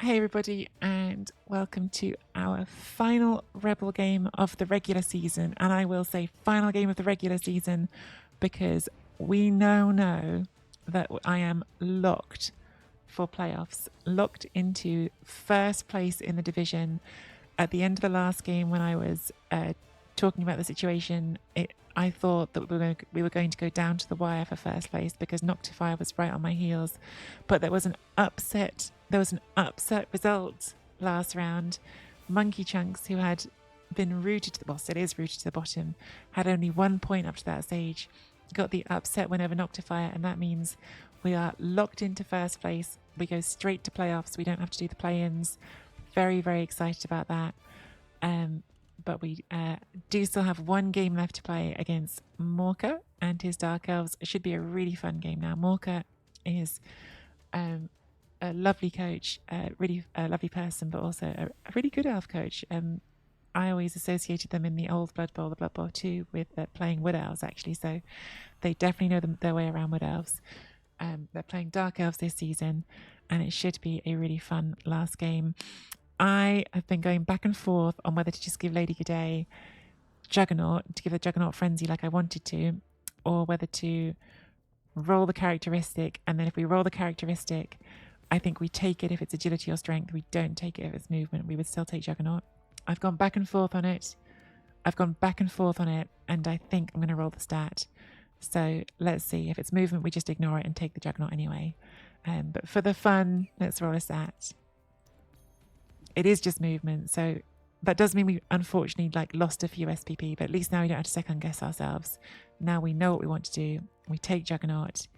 Hey everybody, and welcome to our final Rebel game of the regular season. And I will say final game of the regular season because we now know that I am locked for playoffs, locked into first place in the division. At the end of the last game, when I was talking about the situation, I thought that we were going to go down to the wire for first place because Noctifier was right on my heels. But there was an upset result last round. Monkey Chunks, who had been rooted to the boss, it is rooted to the bottom, had only 1 point up to that stage, got the upset win over Noctifier, and that means we are locked into first place. We go straight to playoffs. We don't have to do the play-ins. Very, very excited about that. But we do still have one game left to play against Morka and his Dark Elves. It should be a really fun game now. Morka is a lovely coach, really a lovely person, but also a really good elf coach. I always associated them in the old Blood Bowl, the Blood Bowl 2, with playing Wood Elves, actually. So they definitely know their way around Wood Elves. They're playing Dark Elves this season, and it should be a really fun last game. I have been going back and forth on whether to just give Lady G'day Juggernaut, to give a Juggernaut Frenzy like I wanted to, or whether to roll the characteristic. And then if we roll the characteristic, I think we take it if it's agility or strength. We don't take it if it's movement. We would still take Juggernaut. I've gone back and forth on it. And I think I'm going to roll the stat. So let's see. If it's movement, we just ignore it and take the Juggernaut anyway. But for the fun, let's roll a stat. It is just movement, so that does mean we unfortunately lost a few SPP, but at least now we don't have to second guess ourselves. Now we know what we want to do. We take Juggernaut.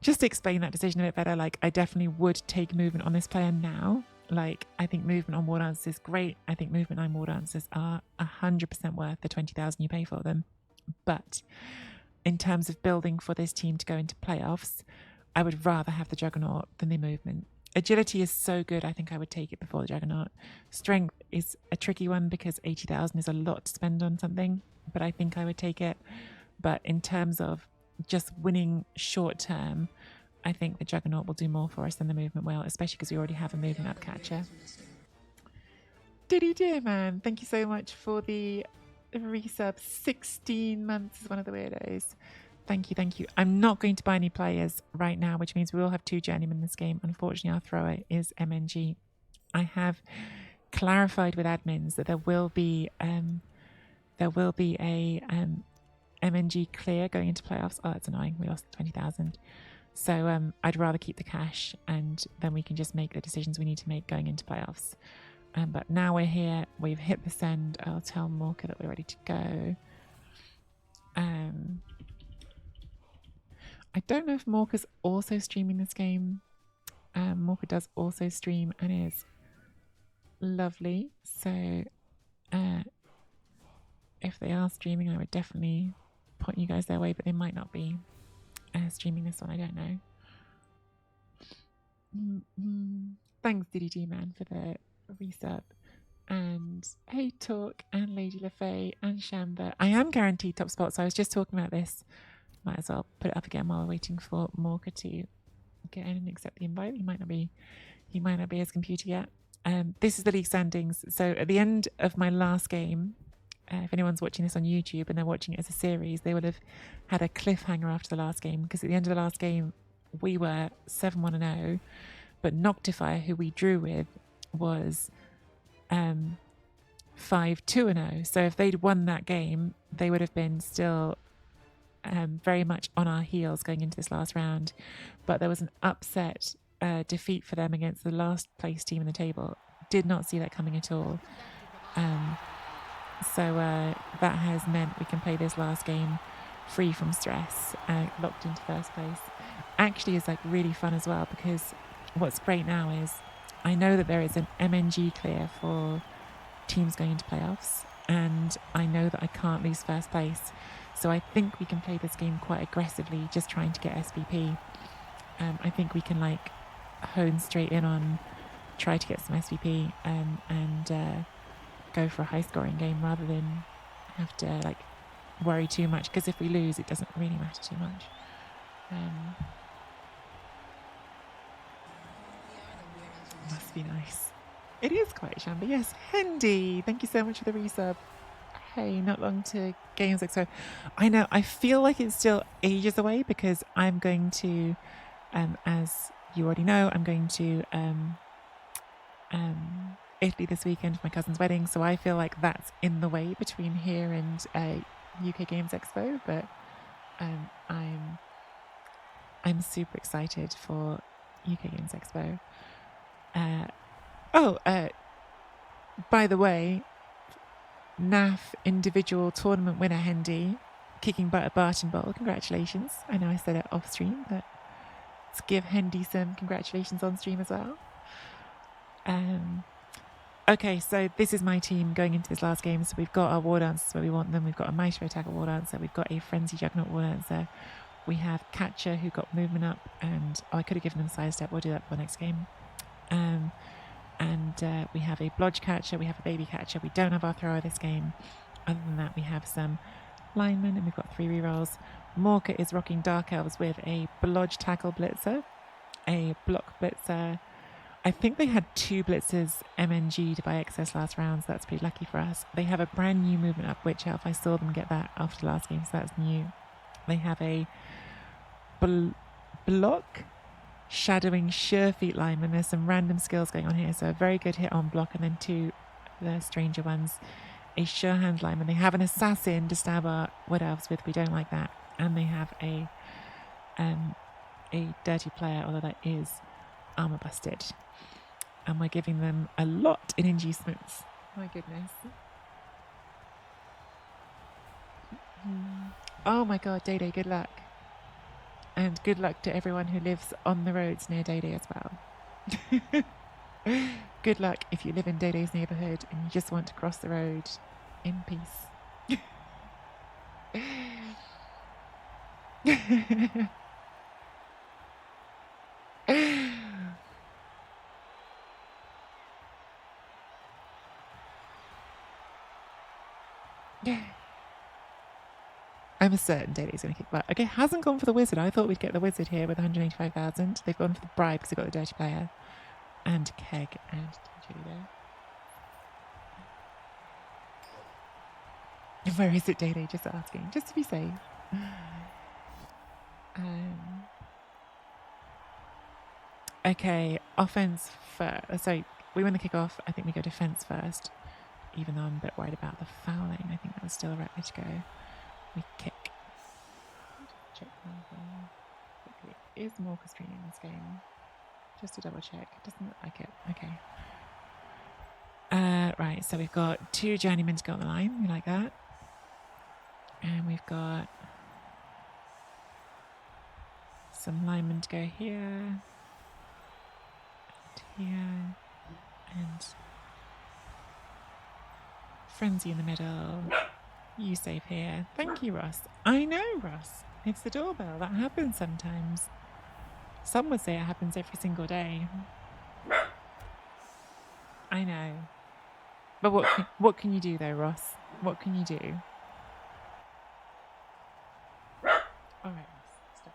Just to explain that decision a bit better, I definitely would take movement on this player now. I think movement on War Dancers is great. I think movement on War Dancers are 100% worth the 20,000 you pay for them. But in terms of building for this team to go into playoffs, I would rather have the Juggernaut than the movement. Agility is so good, I think I would take it before the Juggernaut. Strength is a tricky one because 80,000 is a lot to spend on something, but I think I would take it. But in terms of just winning short term, I think the Juggernaut will do more for us than the movement will, especially because we already have a movement up catcher. Diddy dear man, thank you so much for the resub. 16 months is one of the weirdos. Thank you. I'm not going to buy any players right now, which means we will have 2 journeymen in this game. Unfortunately, our thrower is MNG. I have clarified with admins that there will be a MNG clear going into playoffs. Oh, that's annoying. We lost 20,000. So I'd rather keep the cash, and then we can just make the decisions we need to make going into playoffs. But now we're here. We've hit the send. I'll tell Morka that we're ready to go. I don't know if Morka's also streaming this game. Morka does also stream and is lovely. So if they are streaming, I would definitely point you guys their way, but they might not be streaming this one. I don't know. Thanks, DDG man, for the resub. And hey, Talk and Lady LaFay and Shamba. I am guaranteed top spot, so I was just talking about this. Might as well put it up again while we're waiting for Morka to get in and accept the invite. He might not be his computer yet. This is the league standings. So at the end of my last game, if anyone's watching this on YouTube and they're watching it as a series, they would have had a cliffhanger after the llast game, because at the end of the last game we were 7-1-0, but Noctifier, who we drew with, was 5-2-0. So if they'd won that game, they would have been still very much on our heels going into this last round. But there was an upset defeat for them against the last place team in the table. Did not see that coming at all. So that has meant we can play this last game free from stress, locked into first place. Actually is really fun as well, because what's great now is I know that there is an MNG clear for teams going into playoffs, and I know that I can't lose first place. So I think we can play this game quite aggressively, just trying to get SVP. I think we can hone straight in on try to get some SVP and go for a high scoring game rather than have to worry too much, because if we lose it doesn't really matter too much. Must be nice. It is quite shamby. Yes, Hendy, thank you so much for the resub. Hey, not long to Games Expo. I know, I feel like it's still ages away because I'm going to, as you already know, I'm going to Italy this weekend for my cousin's wedding. So I feel like that's in the way between here and UK Games Expo. But I'm super excited for UK Games Expo. By the way, NAF individual tournament winner Hendy, kicking butt at Barton Bowl. Congratulations. I know I said it off stream, but let's give Hendy some congratulations on stream as well. Okay, so this is my team going into this last game. So we've got our War Dancers where we want them. We've got a Maestro Attacker War Dancer. We've got a Frenzy Juggernaut War Dancer. We have Catcher who got movement up, and I could have given them Side Step. We'll do that for the next game. And we have a Blodge Catcher. We have a Baby Catcher. We don't have our Thrower this game. Other than that, we have some linemen, and we've got 3 rerolls. Morka is rocking Dark Elves with a Blodge Tackle Blitzer, a Block Blitzer. I think they had 2 blitzers MNG'd by excess last round, so that's pretty lucky for us. They have a brand new movement up Witch Elf. I saw them get that after last game, so that's new. They have a block shadowing Surefeet lineman. There's some random skills going on here, so a very good hit on block, and then 2 the stranger ones. A Surehand lineman. They have an assassin to stab our Wood Elves with. We don't like that. And they have a dirty player, although that is armor busted. And we're giving them a lot in inducements. My goodness. Oh my god, Day Day, good luck. And good luck to everyone who lives on the roads near Day Day as well. Good luck if you live in Day Day's neighbourhood and you just want to cross the road in peace. I'm certain Day Day's going to kick butt. Okay, hasn't gone for the wizard. I thought we'd get the wizard here with 185,000. They've gone for the bribe because they've got the dirty player. And Keg and Julie there. Where is it, Day Day? Just asking, just to be safe. Okay, offense first. So we win the kickoff. I think we go defense first, even though I'm a bit worried about the fouling. I think that was still the right way to go. We kick. Check quickly. Is Morka streaming this game? Just to double check. Doesn't look like it. Okay. Right, so we've got 2 journeymen to go on the line. We like that. And we've got some linemen to go here. And here. And Frenzy in the middle. You save here. Thank you, Ross. I know, Ross. It's the doorbell. That happens sometimes. Some would say it happens every single day. I know. But what can you do, though, Ross? What can you do? All right, Ross. Stop.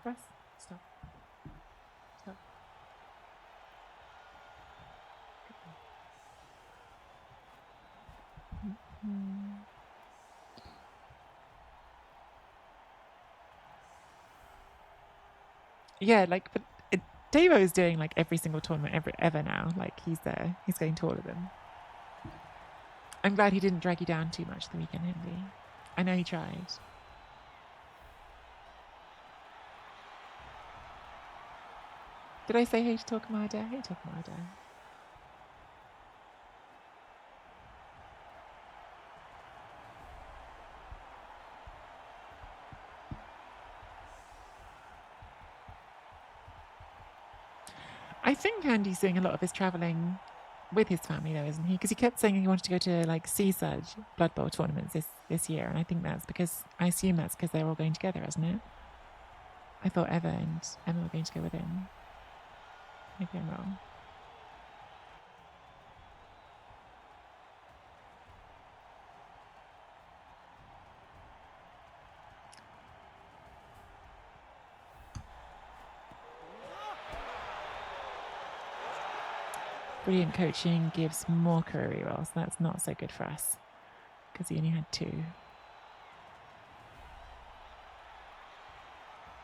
Ross, stop. Stop. Yeah, like, but Davo is doing like every single tournament ever now. Like he's there. He's going to all of them. I'm glad he didn't drag you down too much the weekend, Henry. I know he tried. Did I say hey to Torquemada? Hey, Torquemada. I think Andy's doing a lot of his travelling with his family, though, isn't he? Because he kept saying he wanted to go to like Seaside Blood Bowl tournaments this year, and I think I assume that's because they're all going together, isn't it? I thought Eva and Emma were going to go with him. Maybe I'm wrong. Brilliant coaching gives Morka a reroll, so that's not so good for us because he only had 2.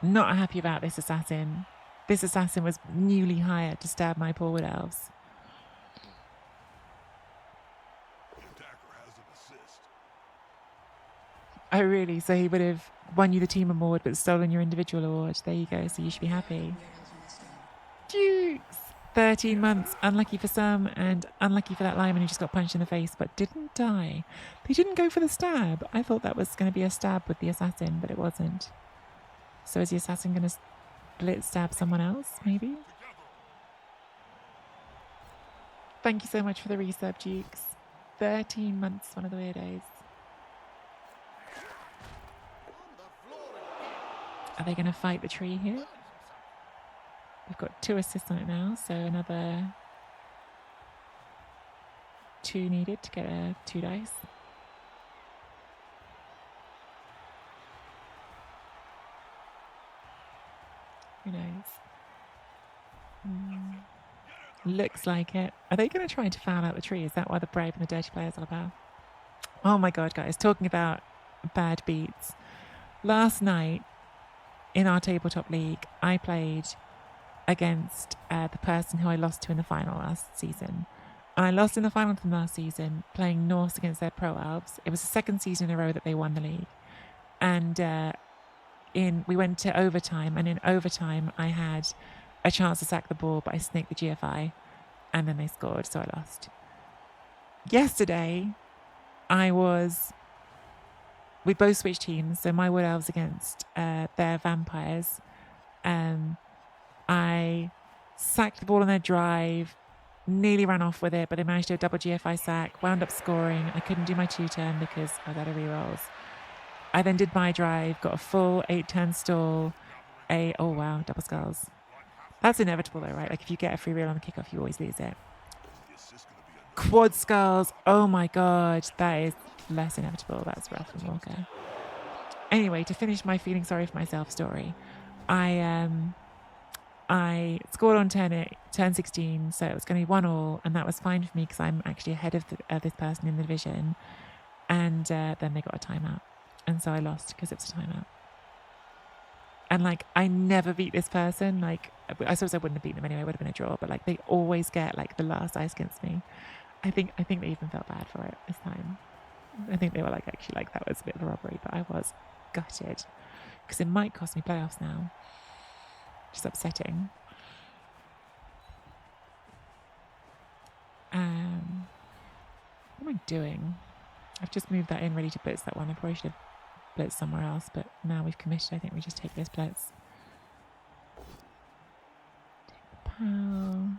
Not happy about this assassin. This assassin was newly hired to stab my poor wood elves. Oh, really? So he would have won you the team award but stolen your individual award. There you go. So you should be happy. Dukes! 13 months. Unlucky for some and unlucky for that lineman who just got punched in the face but didn't die. They didn't go for the stab. I thought that was going to be a stab with the assassin, but it wasn't. So is the assassin going to split stab someone else, maybe? Thank you so much for the resub, Dukes. 13 months, one of the weirdos. Are they going to fight the tree here? We've got 2 assists on it now, so another 2 needed to get a 2 dice. Who knows? Looks like it. Are they going to try to foul out the tree? Is that why the brave and the dirty players are about? Oh my god, guys, talking about bad beats. Last night in our tabletop league, I played against the person who I lost to in the final last season. And I lost in the final from last season playing Norse against their pro elves. It was the 2nd season in a row that they won the league. And we went to overtime, and in overtime I had a chance to sack the ball, but I snaked the GFI and then they scored, so I lost. Yesterday we both switched teams, so my wood elves against their vampires. I sacked the ball on their drive, nearly ran off with it, but they managed to do a double GFI sack, wound up scoring. I couldn't do my 2-turn because I was out of rerolls. I then did my drive, got a full 8-turn stall, oh wow, double skulls. That's inevitable though, right? Like if you get a free reroll on the kickoff, you always lose it. Quad skulls, oh my god, that is less inevitable. That's rough from Morka. Anyway, to finish my feeling sorry for myself story, I scored on turn 16, so it was going to be 1-1, and that was fine for me because I'm actually ahead of this person in the division. And then they got a timeout, and so I lost because it was a timeout. And like, I never beat this person. Like, I suppose I wouldn't have beaten them anyway; it would have been a draw. But like, they always get like the last dice against me. I think they even felt bad for it this time. I think they were like, actually, like that was a bit of a robbery, but I was gutted because it might cost me playoffs now. Just upsetting. What am I doing? I've just moved that in, ready to blitz that one. I probably should have blitzed somewhere else, but now we've committed. I think we just take this blitz. Take the pow.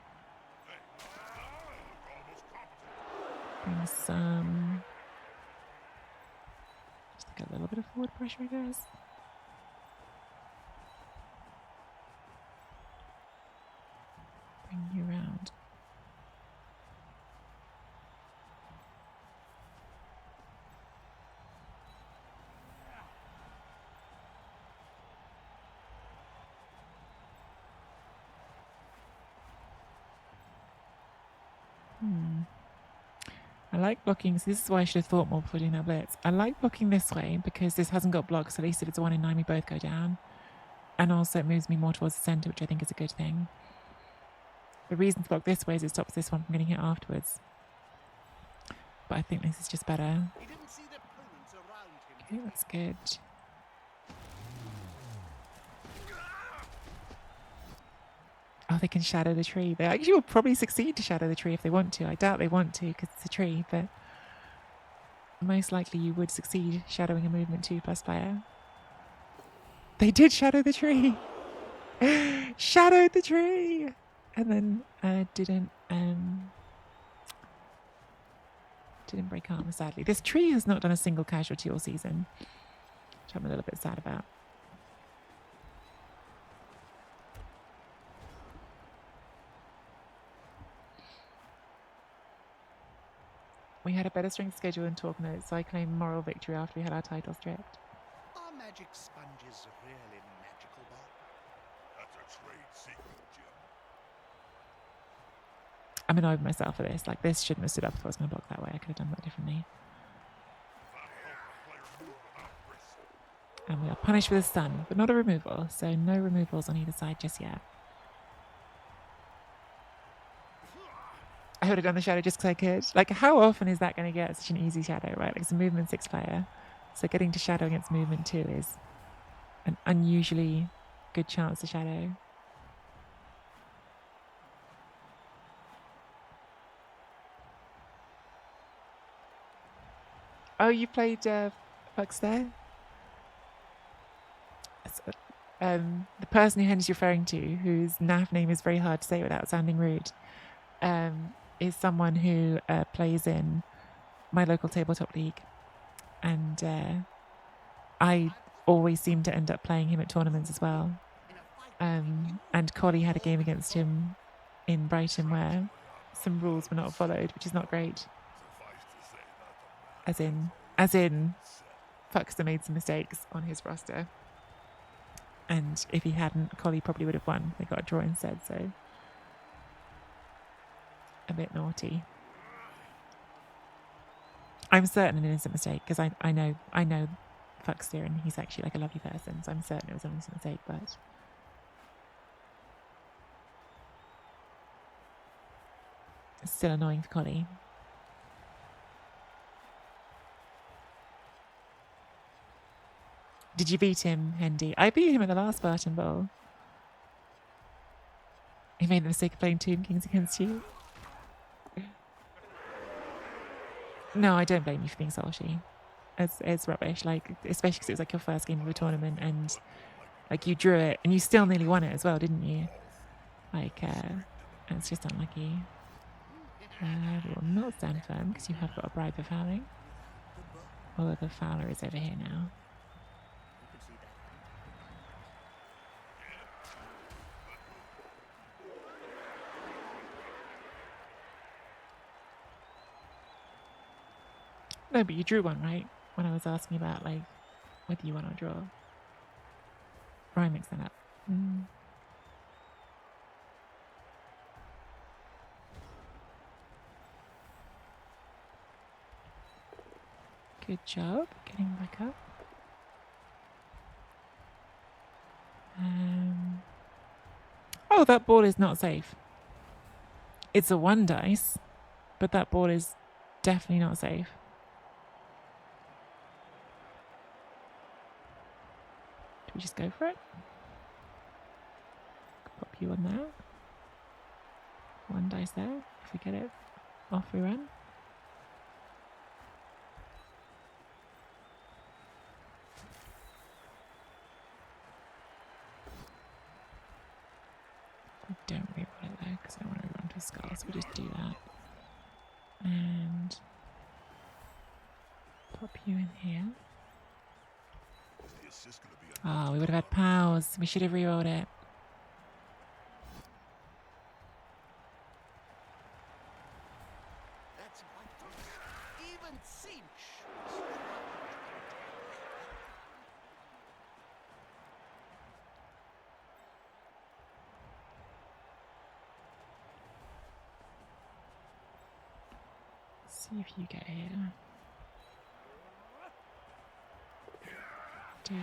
Bring some. Just get a little bit of forward pressure, I guess. Bring you around. I like blocking, so this is why I should have thought more before doing that blitz. I like blocking this way because this hasn't got blocks, so at least if it's a 1 in 9 we both go down. And also it moves me more towards the centre, which I think is a good thing. The reason to block this way is it stops this one from getting hit afterwards. But I think this is just better. Okay, that's good. Oh, they can shadow the tree. They actually will probably succeed to shadow the tree if they want to. I doubt they want to because it's a tree, but most likely you would succeed shadowing a movement 2+ player. They did shadow the tree. Shadowed the tree. And then didn't break armor, sadly. This tree has not done a single casualty all season, which I'm a little bit sad about. We had a better strength schedule in talk notes, so I claim moral victory after we had our title stripped. Are magic sponges really magical, Bob? That's a trade secret, Jim. I'm annoyed with myself for this. Like, this shouldn't have stood up if I was going to block that way. I could have done that differently. And we are punished with a stun, but not a removal. So no removals on either side just yet. I would have done the shadow just because I could. Like, how often is that going to get such an easy shadow, right? Like, it's a movement 6 player. So getting to shadow against movement 2 is an unusually good chance to shadow. Oh, you played Fox there? The person who Henry's referring to, whose NAF name is very hard to say without sounding rude, is someone who plays in my local tabletop league. And I always seem to end up playing him at tournaments as well. And Collie had a game against him in Brighton where some rules were not followed, which is not great. As in, Fuxter made some mistakes on his roster. And if he hadn't, Collie probably would have won. They got a draw instead, so a bit naughty. I'm certain an innocent mistake because I know Fuxter and he's actually like a lovely person, so I'm certain it was an innocent mistake, but it's still annoying for Collie. Did you beat him, Hendy? I beat him at the last Spartan Bowl. He made the mistake of playing Tomb Kings against you. No, I don't blame you for being salty. It's rubbish, like, especially because it was like your first game of a tournament and like you drew it and you still nearly won it as well, didn't you? Like, it's just unlucky. We will not stand firm because you have got a bribe for fouling. Although the fouler is over here now. No, but you drew one, right? When I was asking about, like, whether you won or draw. Or I mixed that up. Good job getting back up. Oh, that ball is not safe. It's a 1 dice, but that ball is definitely not safe. Do we just go for it? Pop you on there. 1 dice there. If we get it, off we run. We don't reroll it though, because I don't want to reroll into a skull, so we just do that. And pop you in here. Oh, we would have had pals. We should have rerolled it. See if you get here. Do it.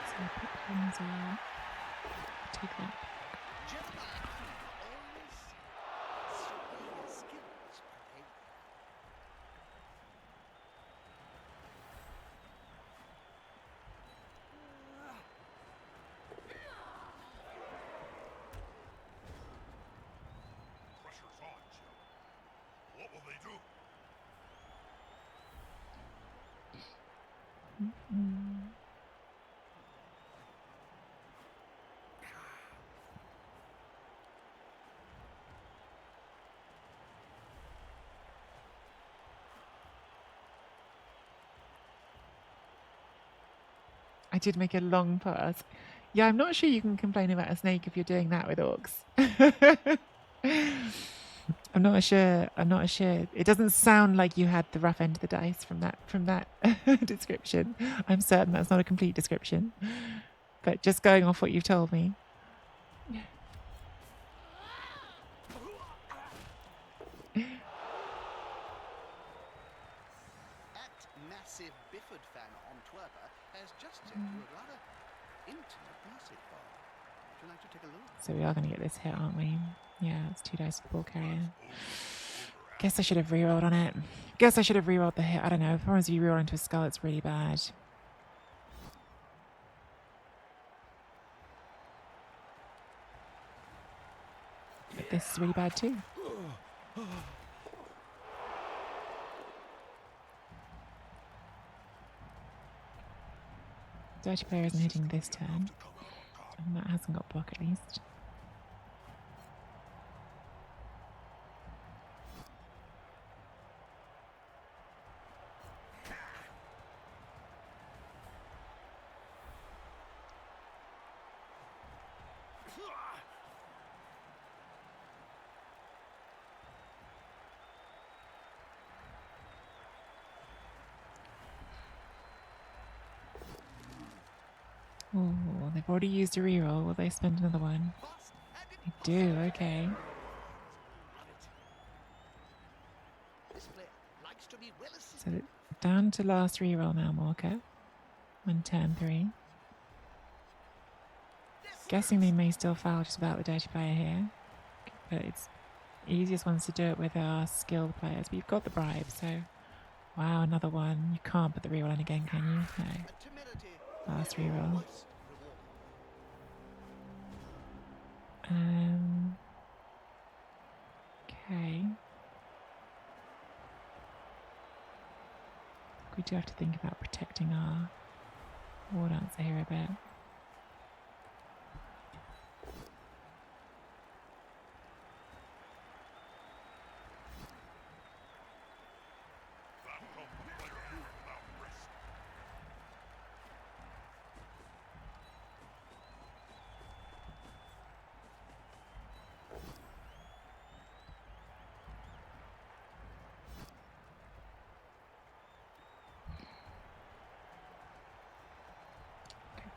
So I put things out. Take that. Pressure's on, Jim. What will they do? I did make a long pass. Yeah, I'm not sure you can complain about a snake if you're doing that with orcs. I'm not sure. It doesn't sound like you had the rough end of the dice from that description. I'm certain that's not a complete description. But just going off what you've told me. massive Bifford fan Antwerper has just sent you a rather intimate message, Bob. Would you like to take a look? So we are going to get this hit, aren't we? Yeah, it's 2 dice for ball carrier. Guess I should have rerolled on it. Guess I should have rerolled the hit. I don't know. As far as you reroll into a skull, it's really bad. But this is really bad too. Dirty player isn't hitting this turn. And that hasn't got block at least. Oh, they've already used a reroll. Will they spend another one? They do, okay. So down to last reroll now, Morka. On turn 3. Guessing they may still foul just without the dirty player here. But it's easiest ones to do it with our skilled players. But you've got the bribe, so... Wow, another one. You can't put the reroll in again, can you? No. Last reroll. Okay. We do have to think about protecting our war dancer here a bit.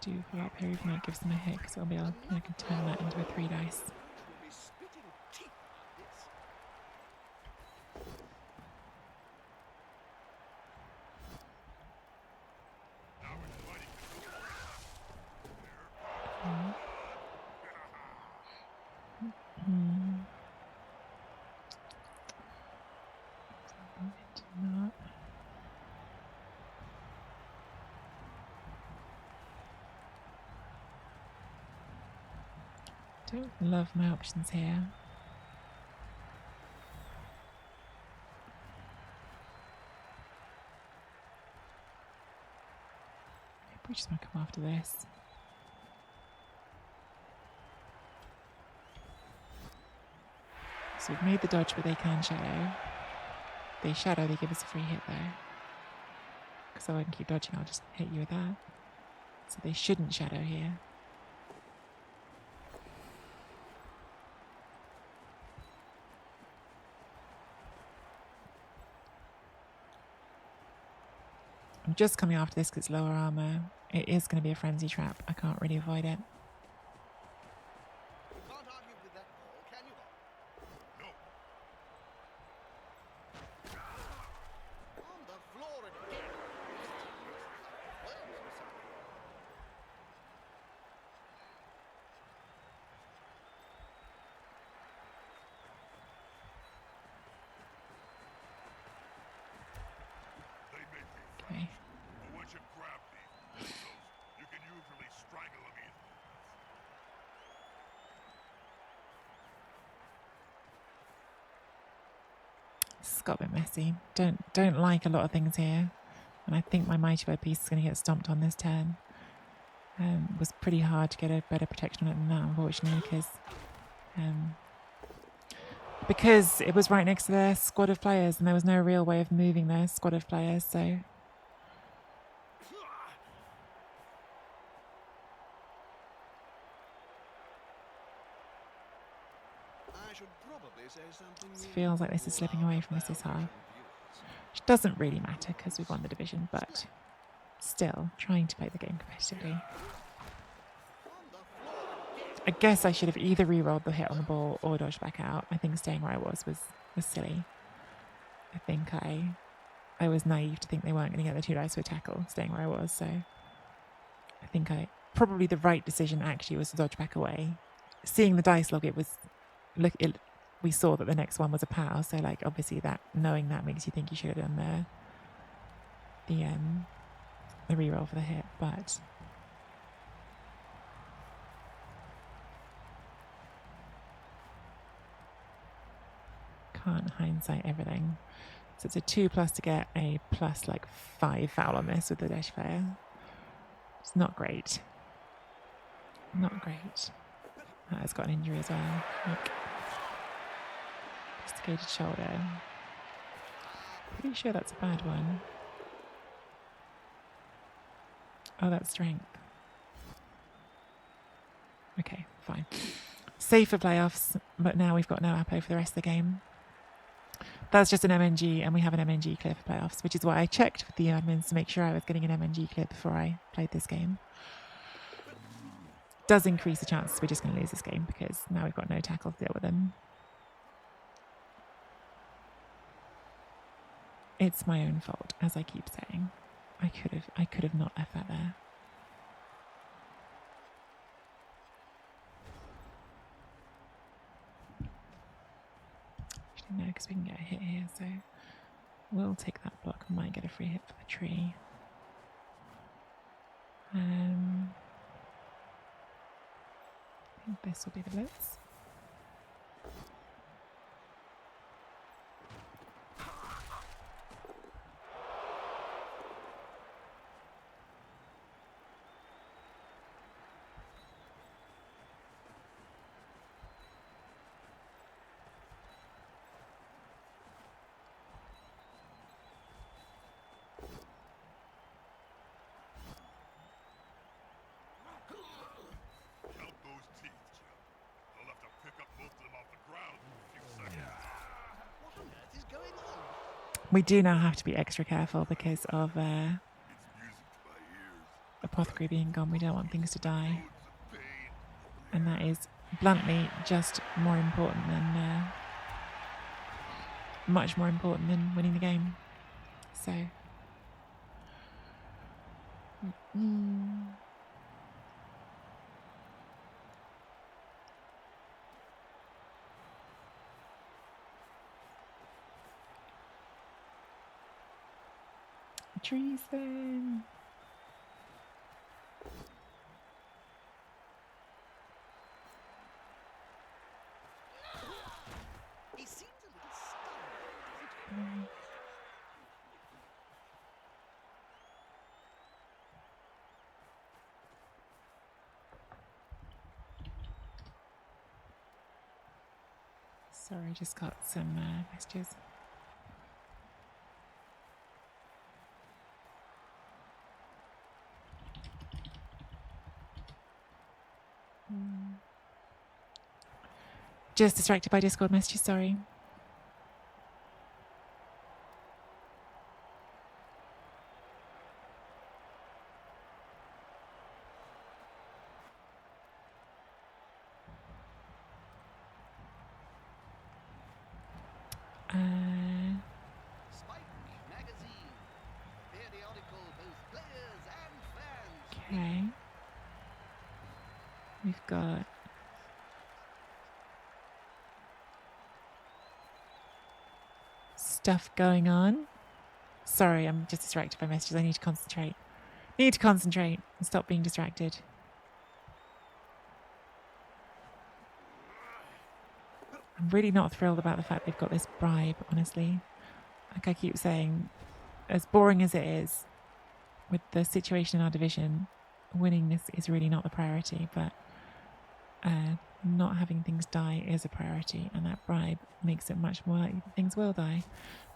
Do follow up here, even though it gives them a hit, because it'll be able, I can turn that into a 3 dice. Don't love my options here. Maybe we just want to come after this. So we've made the dodge, but they can shadow. They shadow, they give us a free hit there. Because I can keep dodging, I'll just hit you with that. So they shouldn't shadow here. I'm just coming after this because it's lower armor. It is going to be a frenzy trap. I can't really avoid it. You can't argue with that ball, can you, Bob? No. On the floor again. Okay. Once you grab these, you can usually strangle them easily. This has got a bit messy. Don't like a lot of things here. And I think my Mighty Blow piece is going to get stomped on this turn. It was pretty hard to get a better protection on it than that, unfortunately, because it was right next to their squad of players and there was no real way of moving their squad of players, so... I should probably say something. It feels like this is slipping away from us this half. Which doesn't really matter because we've won the division, but still, trying to play the game competitively. I guess I should have either re-rolled the hit on the ball or dodged back out. I think staying where I was silly. I think I I was naive to think they weren't going to get the 2 dice for a tackle, staying where I was. So I think probably the right decision actually was to dodge back away. Seeing the dice log, we saw that the next one was a POW. So like obviously knowing that makes you think you should have done the reroll for the hit, but can't hindsight everything. So it's a 2+ to get a plus like 5 foul on this with the dash fire. It's not great. Not great. That has got an injury as well. Like, dislocated shoulder. Pretty sure that's a bad one. Oh, that's strength. Okay, fine. Safe for playoffs, but now we've got no Apo for the rest of the game. That's just an MNG, and we have an MNG clear for playoffs, which is why I checked with the admins to make sure I was getting an MNG clear before I played this game. Does increase the chances we're just going to lose this game because now we've got no tackle to deal with them. It's my own fault, as I keep saying. I could have not left that there. Actually, no, because we can get a hit here, so we'll take that block and might get a free hit for the tree. I think this will be the blitz. Count those teeth, Jim. I'll have to pick up most of them off the ground in a few seconds. What on earth is going on? We do now have to be extra careful because of It's music to my ears. Apothecary being gone. We don't want things to die. Loads of pain. And that is bluntly just more important than much more important than winning the game. So trees then. He seems a little stunned, doesn't he? Sorry, I just got some messages. Just distracted by Discord messages, sorry. Spike Magazine. Periodical both players and fans. Okay. We've got stuff going on. Sorry, I'm just distracted by messages. I need to concentrate. Need to concentrate and stop being distracted. I'm really not thrilled about the fact they've got this bribe, honestly. Like I keep saying, as boring as it is, with the situation in our division, winning this is really not the priority, but not having things die is a priority, and that bribe makes it much more likely that things will die.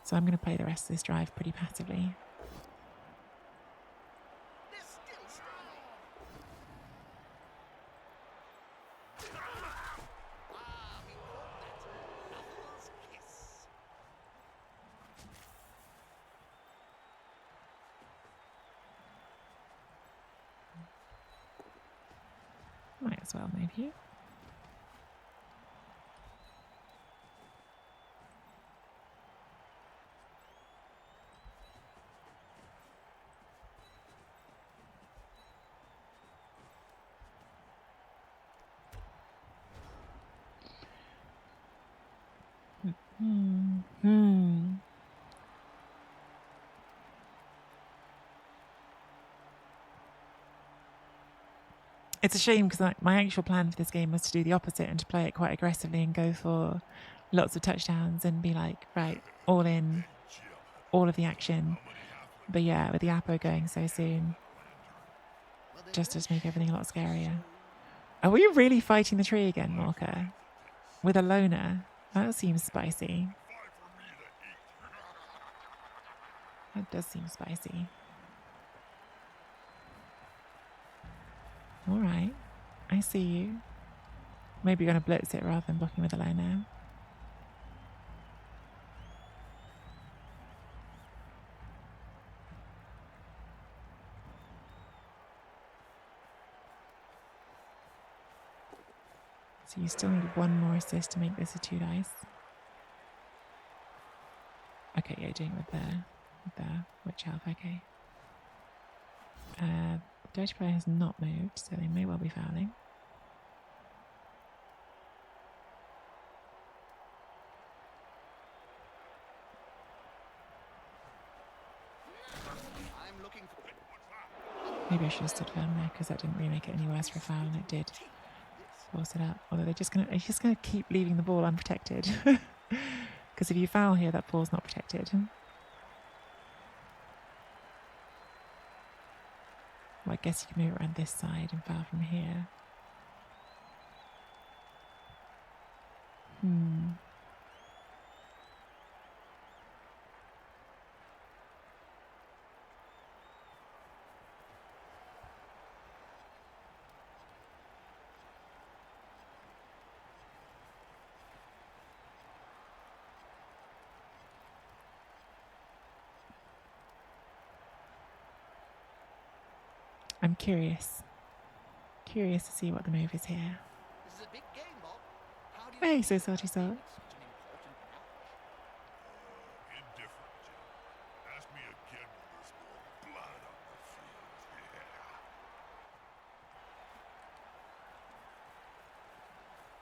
So I'm going to play the rest of this drive pretty passively. They're still strong. Ah, he caught that. Knuckles kiss. Might as well move you. It's a shame because my actual plan for this game was to do the opposite and to play it quite aggressively and go for lots of touchdowns and be like, right, all in, all of the action. But yeah, with the Apo going so soon, just does make everything a lot scarier. Are we really fighting the tree again, Morka? With a loner? That seems spicy. That does seem spicy. All right. I see you. Maybe you're going to blitz it rather than blocking with a loner. So you still need one more assist to make this a 2 dice. Okay, you're doing with the witch elf, okay. The dirty player has not moved, so they may well be fouling. Maybe I should have stood firm there because that didn't really make it any worse for a foul, and it did force it up. Although they're just gonna keep leaving the ball unprotected. Because if you foul here, that ball's not protected. Well, I guess you can move it around this side and foul from here. I'm curious. Curious to see what the move is here. This is a big game, Bob. How do you Hey, feel so about salty being salt. at such an important match? Indifferent, Jim. Ask me again when there's more blood on the field.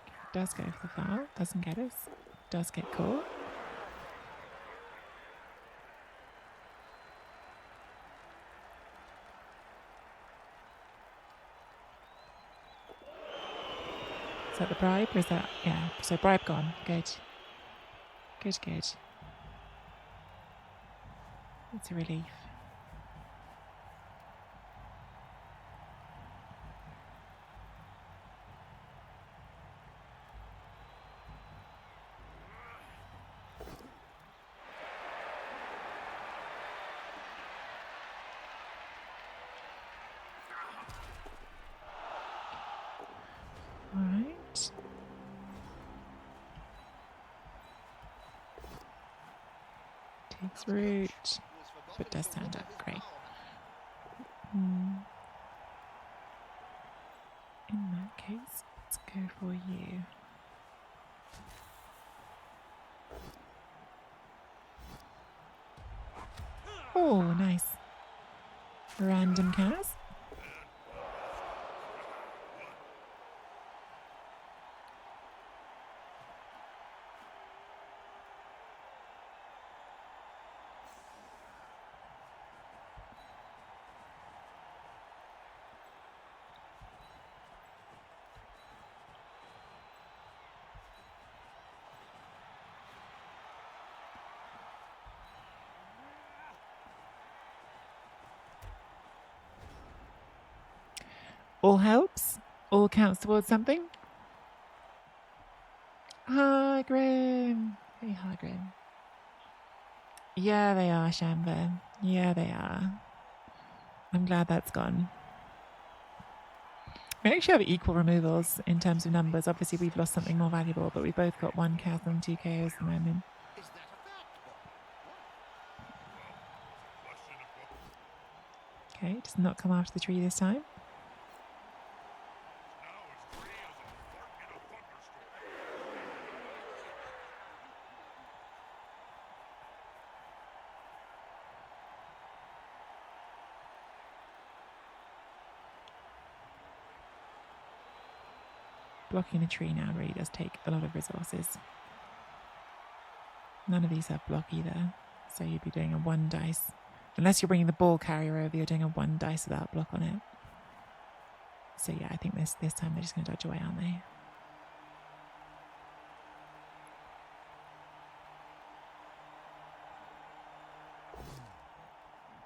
Yeah. Does go for the foul. Doesn't get us. Does get caught. Is that the bribe or is that... Yeah, so bribe gone. Good. Good, good. It's a relief. All right. Takes root, but does stand up. Great. In that case, let's go for you. Oh, nice. Random cast. All helps. All counts towards something. Hargrim. Hey, Hargrim. Yeah, they are, Shamba. Yeah, they are. I'm glad that's gone. We actually have equal removals in terms of numbers. Obviously, we've lost something more valuable, but we both got 1 chasm and 2 KOs at the moment. Is that a fact, Bob? Okay, does not come after the tree this time. Blocking a tree now really does take a lot of resources. None of these have block either. So you'd be doing a 1 dice. Unless you're bringing the ball carrier over, you're doing a 1 dice without block on it. So yeah, I think this time they're just going to dodge away, aren't they?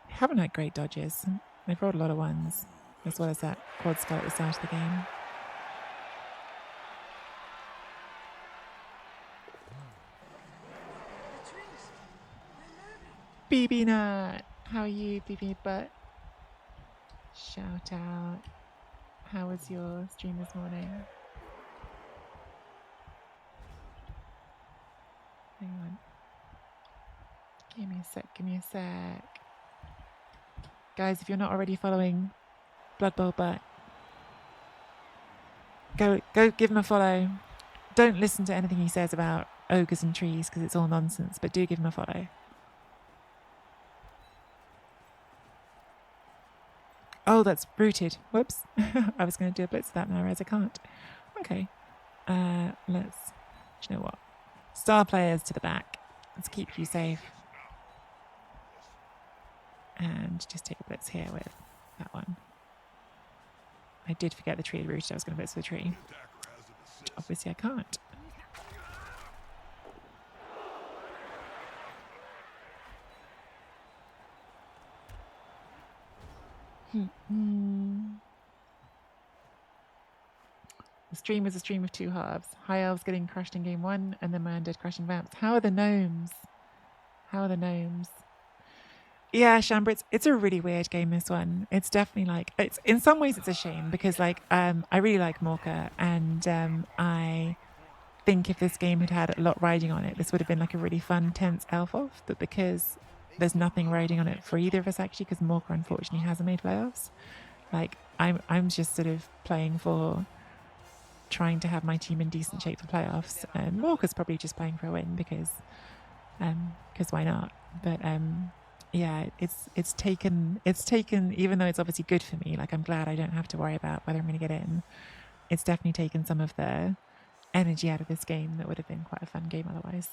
They haven't had great dodges. They've rolled a lot of 1s, as well as that quad skull at the start of the game. BB Nut! How are you, BB Butt? Shout out. How was your stream this morning? Hang on. Give me a sec. Guys, if you're not already following Blood Bowl Butt, go give him a follow. Don't listen to anything he says about ogres and trees because it's all nonsense, but do give him a follow. Oh, that's rooted. Whoops. I was going to do a blitz of that now, whereas I can't. Okay. Let's... Do you know what? Star players to the back. Let's keep you safe. And just take a blitz here with that one. I did forget the tree had rooted. I was going to blitz with the tree. Which obviously I can't. The stream was a stream of 2 halves. High elves getting crushed in game 1 and then my undead crushing vamps. How are the gnomes? Yeah, Shambra, it's a really weird game, this one. It's definitely like, it's in some ways it's a shame because like I really like Morka and I think if this game had had a lot riding on it, this would have been like a really fun, tense elf off, but because there's nothing riding on it for either of us actually, because Morka unfortunately hasn't made playoffs, like I'm just sort of playing for trying to have my team in decent shape for playoffs, and Morka's probably just playing for a win because why not? But yeah, it's taken, even though it's obviously good for me, like I'm glad I don't have to worry about whether I'm going to get in. It's definitely taken some of the energy out of this game that would have been quite a fun game otherwise.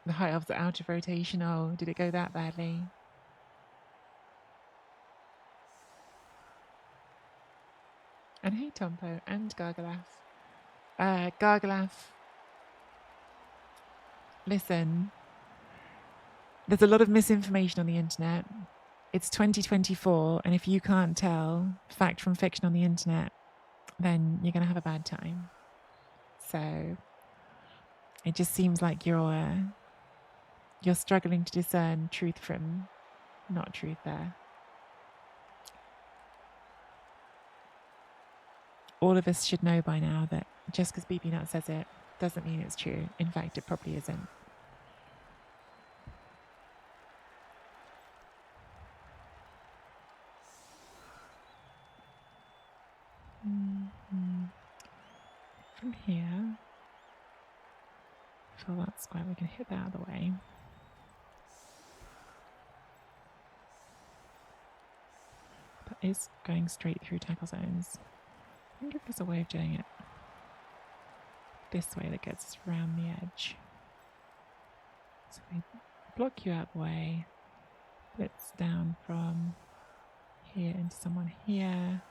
The high elves are out of rotation. Oh, did it go that badly? And hey, Tompo and Gargalaf. Gargalaf, listen, there's a lot of misinformation on the internet. It's 2024, and if you can't tell fact from fiction on the internet, then you're going to have a bad time. So it just seems like you're struggling to discern truth from not truth there. All of us should know by now that just because BB Nut says it doesn't mean it's true. In fact, it probably isn't. From here, fill that square, we can hit that out of the way. That is going straight through tackle zones. I wonder if there's a way of doing it this way that gets us around the edge. So we block you out the way, blitz down from here into someone here.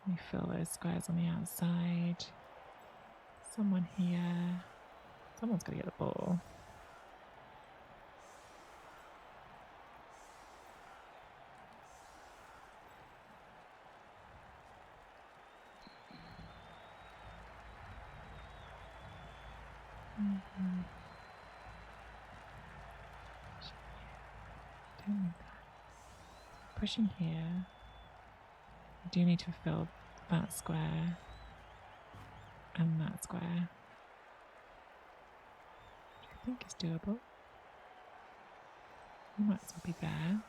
We fill those squares on the outside. Someone here. Someone's got to get the ball. Don't need that. Pushing here. I do need to fill that square and that square, which I think is doable. You might as well be there.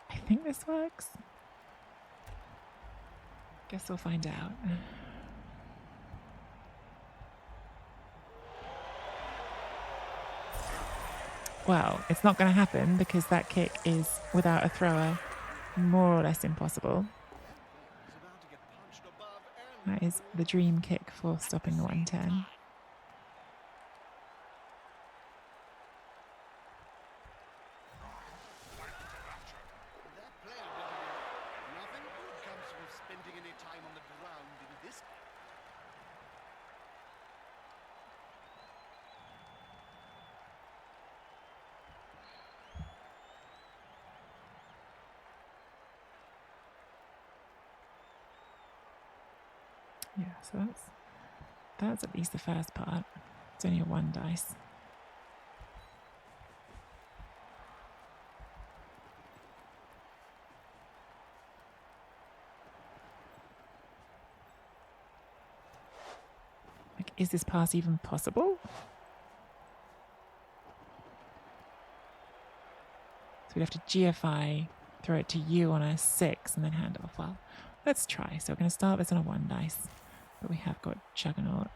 I think this works. Guess we'll find out. Well, it's not going to happen because that kick is, without a thrower, more or less impossible. That player is about to get punched above and That is the dream kick for stopping the 110. that player did it. Nothing good comes from spending any time on the ground in this game. Yeah, so that's at least the first part. It's only a 1 dice. Like, is this pass even possible? So we'd have to GFI, throw it to you on a 6, and then hand off. Well, let's try. So we're going to start this on a 1 dice, but we have got Juggernaut.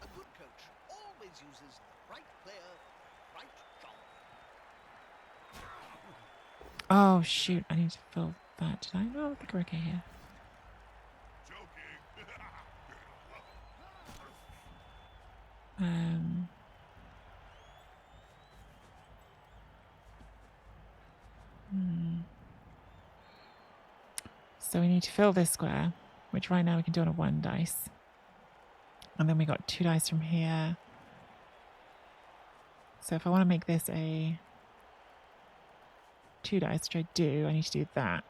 A good coach always uses the right player, right job. Oh, shoot. I need to fill that. Did I? No, I think we're okay here. Joking. So we need to fill this square, which right now we can do on a 1 dice. And then we got 2 dice from here. So if I want to make this a 2 dice, which I do, I need to do that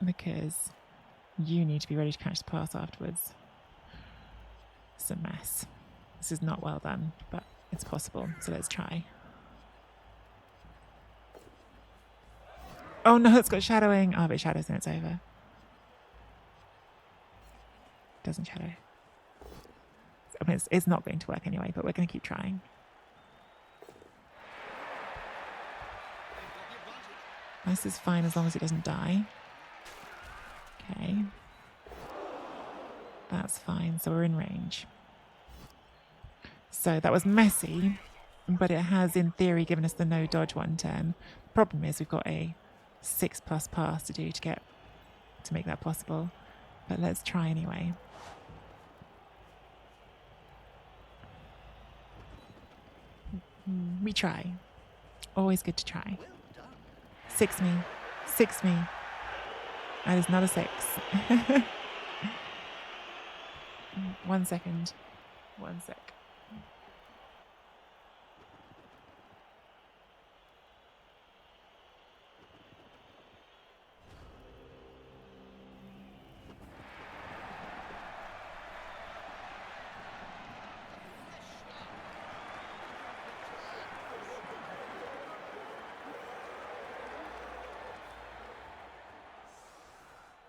because you need to be ready to catch the pass afterwards. It's a mess. This is not well done, but it's possible. So let's try. Oh no, it's got shadowing. Oh, but it shadows and it's over. Doesn't shadow. I mean, it's not going to work anyway, but we're going to keep trying. This is fine as long as it doesn't die. Okay. That's fine. So we're in range. So that was messy, but it has, in theory, given us the no dodge 110. The problem is we've got a 6+ pass to do to make that possible. But let's try anyway. We try. Always good to try. Well done. 6 me. 6 me. That is not a 6. 1 second. 1 sec.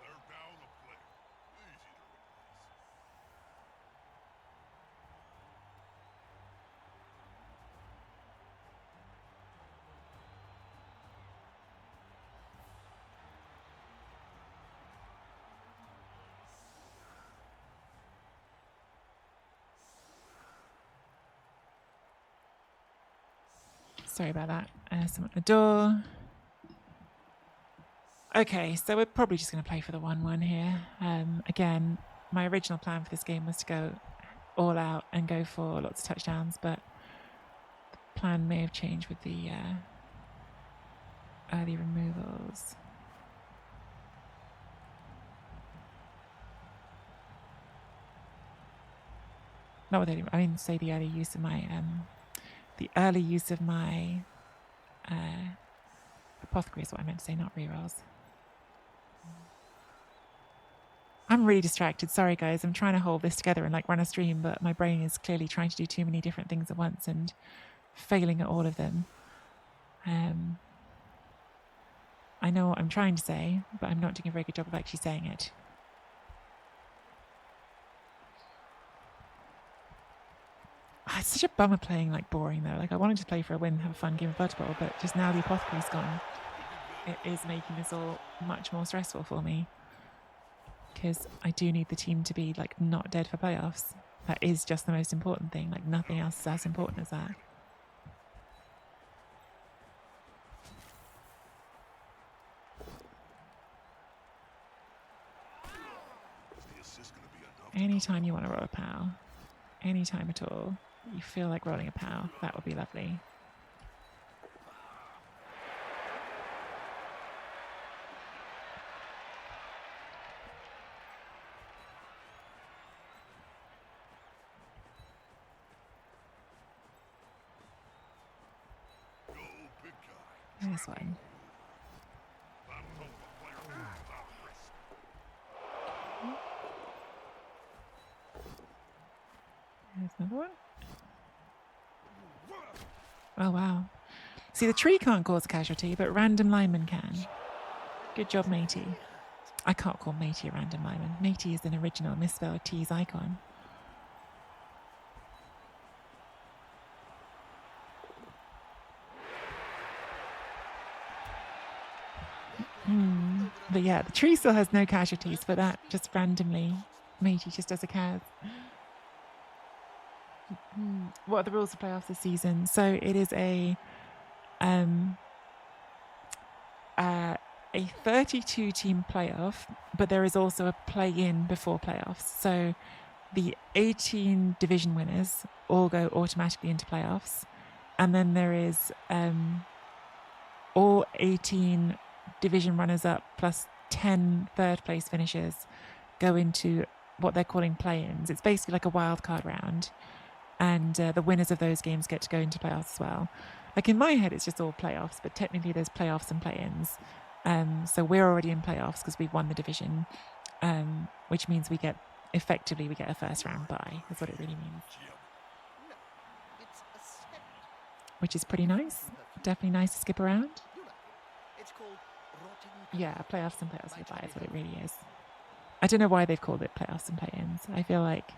They're down a play. Easy to replace. Sorry about that. Someone at the door. Okay, so we're probably just going to play for the 1-1 here. Again, my original plan for this game was to go all out and go for lots of touchdowns, but the plan may have changed with the early removals. Not with early, I mean, say the early use of my apothecary is what I meant to say, not rerolls. I'm really distracted. Sorry, guys. I'm trying to hold this together and run a stream, but my brain is clearly trying to do too many different things at once and failing at all of them. I know what I'm trying to say, but I'm not doing a very good job of actually saying it. It's such a bummer playing boring though. I wanted to play for a win, have a fun game of football, but just now the apothecary's gone, it is making this all much more stressful for me. Because I do need the team to be not dead for playoffs. That is just the most important thing. Nothing else is as important as that. this gonna be enough? Anytime you want to roll a POW, anytime at all, you feel like rolling a POW, that would be lovely. Go, big guy. There's one. That told the player without risk. There's another one. Oh, wow. See, the tree can't cause a casualty, but random lineman can. Good job, matey. I can't call matey a random lineman. Matey is an original misspelled T's icon. But yeah, the tree still has no casualties, but that just randomly, matey just does a cas. What are the rules of playoffs this season? So it is a 32 team playoff, but there is also a play-in before playoffs. So the 18 division winners all go automatically into playoffs, and then there is all 18 division runners-up plus 10 third-place finishers go into what they're calling play-ins. It's basically like a wild card round, and the winners of those games get to go into playoffs as well. Like in my head, it's just all playoffs, but technically there's playoffs and play-ins. So we're already in playoffs because we've won the division, which means we get a first round bye. Is what it really means. No, it's a set. Which is pretty nice. Definitely nice to skip around. You like it. It's called rotting. Yeah, playoffs and playoffs with bye is what it really is. I don't know why they've called it playoffs and play-ins. I feel like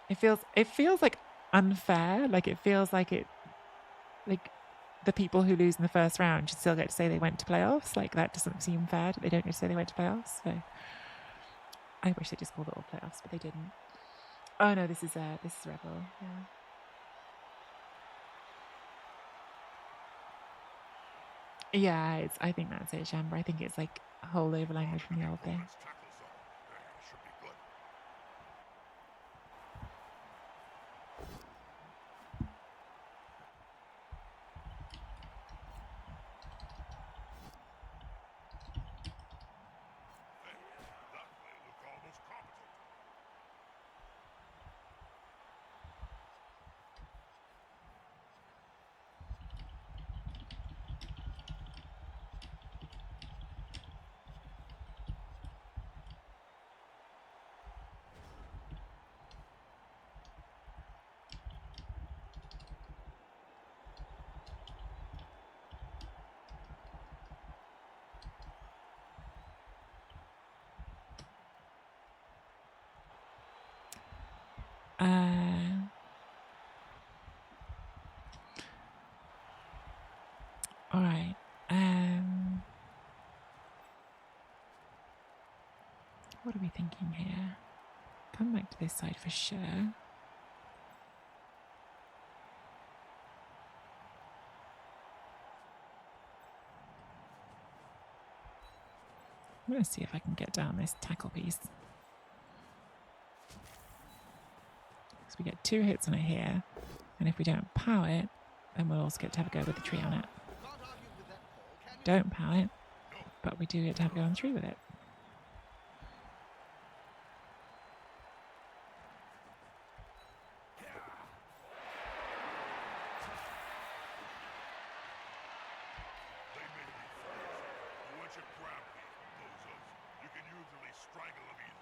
it feels like unfair. Like it feels like the people who lose in the first round should still get to say they went to playoffs. Like that doesn't seem fair that they don't get to say they went to playoffs. So I wish they just called it all playoffs, but they didn't. Oh no, this is Rebel. Yeah, I think that's it, Shamber. I think it's like a whole over language from the old day. Let's tackle zone. There, should be good. Hey, that play looked almost competent. All right. What are we thinking here? Come back to this side for sure. I'm going to see if I can get down this tackle piece. So we get 2 hits on it here, and if we don't pow it, then we'll also get to have a go with the tree on it. Can't argue with that call, can you? Don't pow it, but we do get to have a go on the tree with it. They may be fast, but once you grab these bozos, you can usually strangle them easily.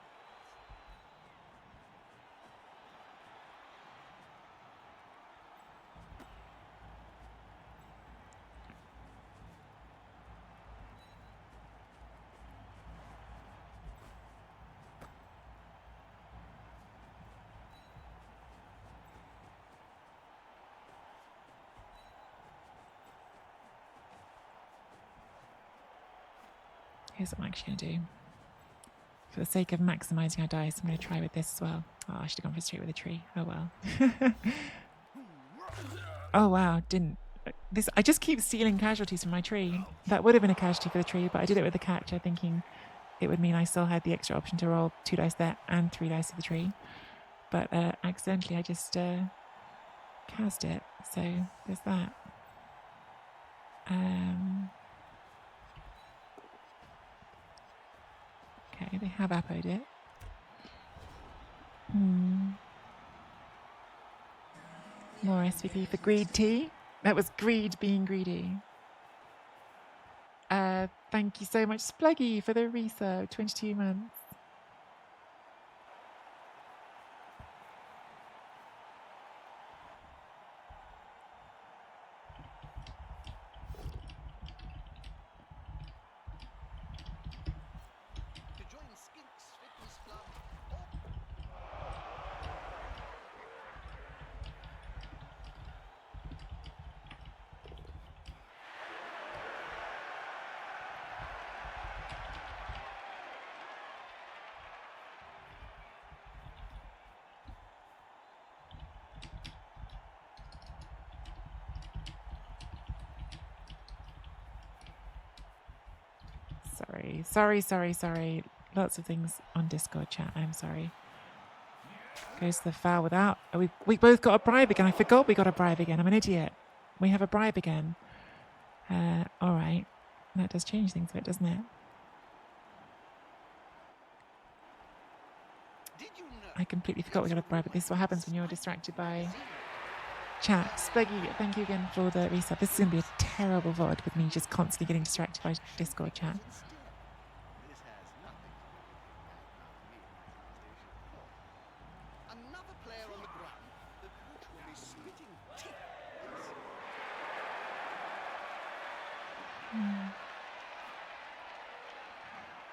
Here's what I'm actually going to do. For the sake of maximising our dice, I'm going to try with this as well. Oh, I should have gone for straight with a tree. Oh well. Oh wow, didn't. I just keep stealing casualties from my tree. That would have been a casualty for the tree, but I did it with the catcher thinking it would mean I still had the extra option to roll 2 dice there and 3 dice to the tree. But accidentally I just cast it. So there's that. Okay, they have appoed it. More SVP for greed tea. That was greed being greedy. Thank you so much, Spluggy, for the resub. 22 months. To join Skink's Fitness Club or Sorry. Lots of things on Discord chat. I'm sorry. Goes to the foul without. We both got a bribe again. I forgot we got a bribe again. I'm an idiot. We have a bribe again. All right. That does change things a bit, doesn't it? did you know I completely forgot we got a bribe, but this is what happens when you're distracted by chat. Spleggy, thank you again for the resub. This is going to be a terrible VOD with me just constantly getting distracted by Discord chat. instead? This has nothing to do with another player on the ground that literally spitting teeth.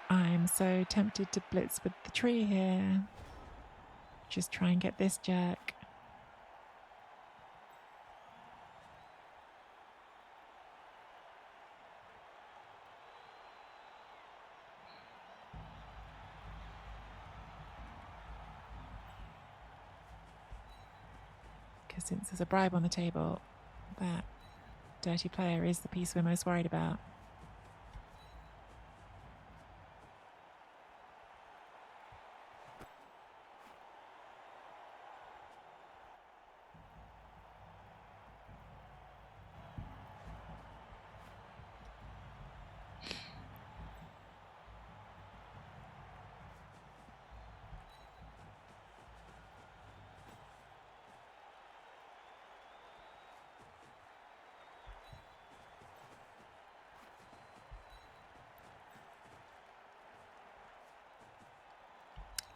I'm so tempted to blitz with the tree here. Just try and get this jerk. Because since there's a bribe on the table, that dirty player is the piece we're most worried about.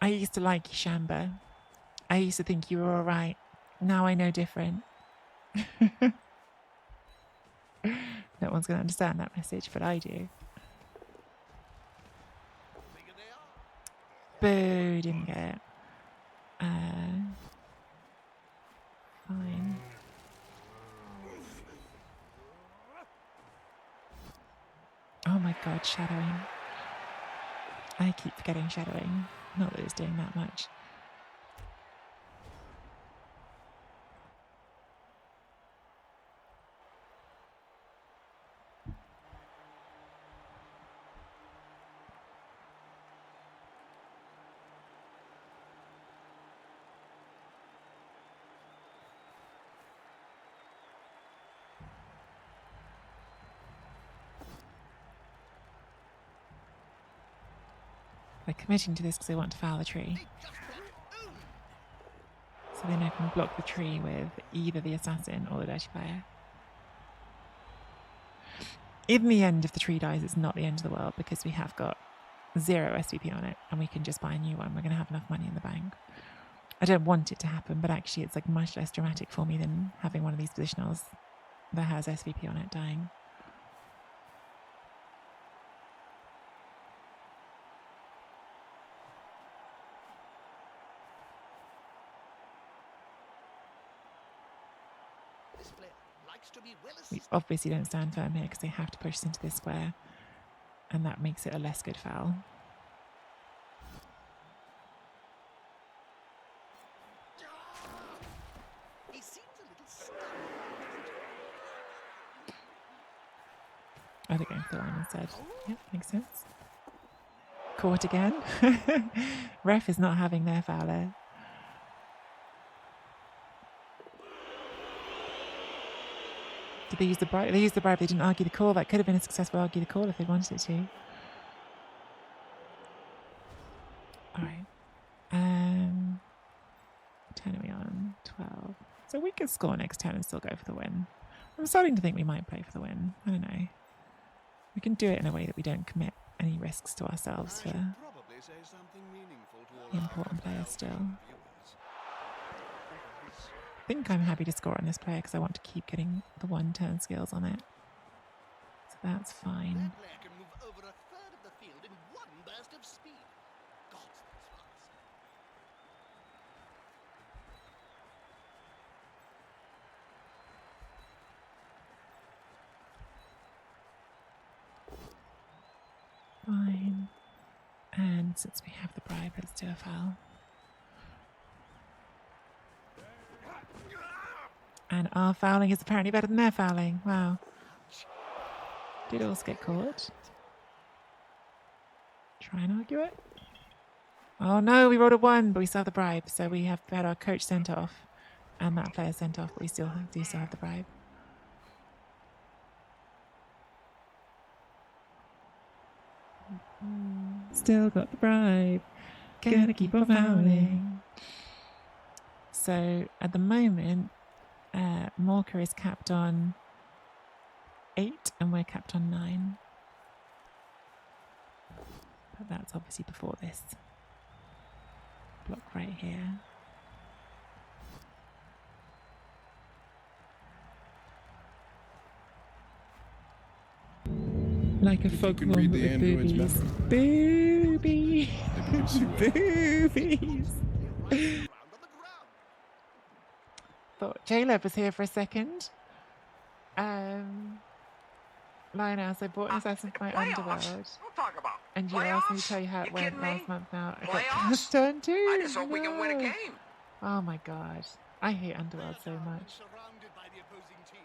I used to like you, Shamba. I used to think you were all right. Now I know different. No one's going to understand that message, but I do. Figure they are. Boo, didn't get it. Fine. Oh my god, shadowing. I keep forgetting shadowing. Not that it's doing that much. They're committing to this because they want to foul the tree. They just went, ooh. So then I can block the tree with either the assassin or the dirty player. In the end, if the tree dies, it's not the end of the world because we have got 0 SVP on it and we can just buy a new one. We're going to have enough money in the bank. I don't want it to happen, but actually it's like much less dramatic for me than having one of these positionals that has SVP on it dying. This player likes to be well We assisted. obviously don't stand firm here because they have to push us into this square, and that makes it a less good foul. He seems a little stunned. Oh, they're going for the line instead. Yep, makes sense. Caught again. Ref is not having their fouler. Did they use the bribe? They used the bribe. They didn't argue the call. That could have been a successful argue the call if they wanted it to. All right. 10 are we on? 12. So we could score next turn and still go for the win. I'm starting to think we might play for the win. I don't know. We can do it in a way that we don't commit any risks to ourselves for the important players still. I think I'm happy to score on this player because I want to keep getting the one turn skills on it. So that's fine. That player can move over a third of the field in one burst of speed. God, that's fast. Fine. And since we have the bribe, let's do a foul. And our fouling is apparently better than their fouling. Wow. Did also get caught. Try and argue it. Oh no, we rolled a 1, but we still have the bribe. So we have had our coach sent off and that player sent off, but we still have the bribe. Still got the bribe. Gonna keep on fouling. So at the moment, Morka is capped on 8 and we're capped on 9. But that's obviously before this block right here. Like a foghorn with boobies. Boobies. Boobies. Thought J-Leb was here for a second. Lionhouse, I bought an Assassin's Creed Underworld. And you asked me to tell you how it went last month now. I got cast turn 2. I just hope we can win a game. Oh my god. I hate Underworld so much. Surrounded by the opposing team.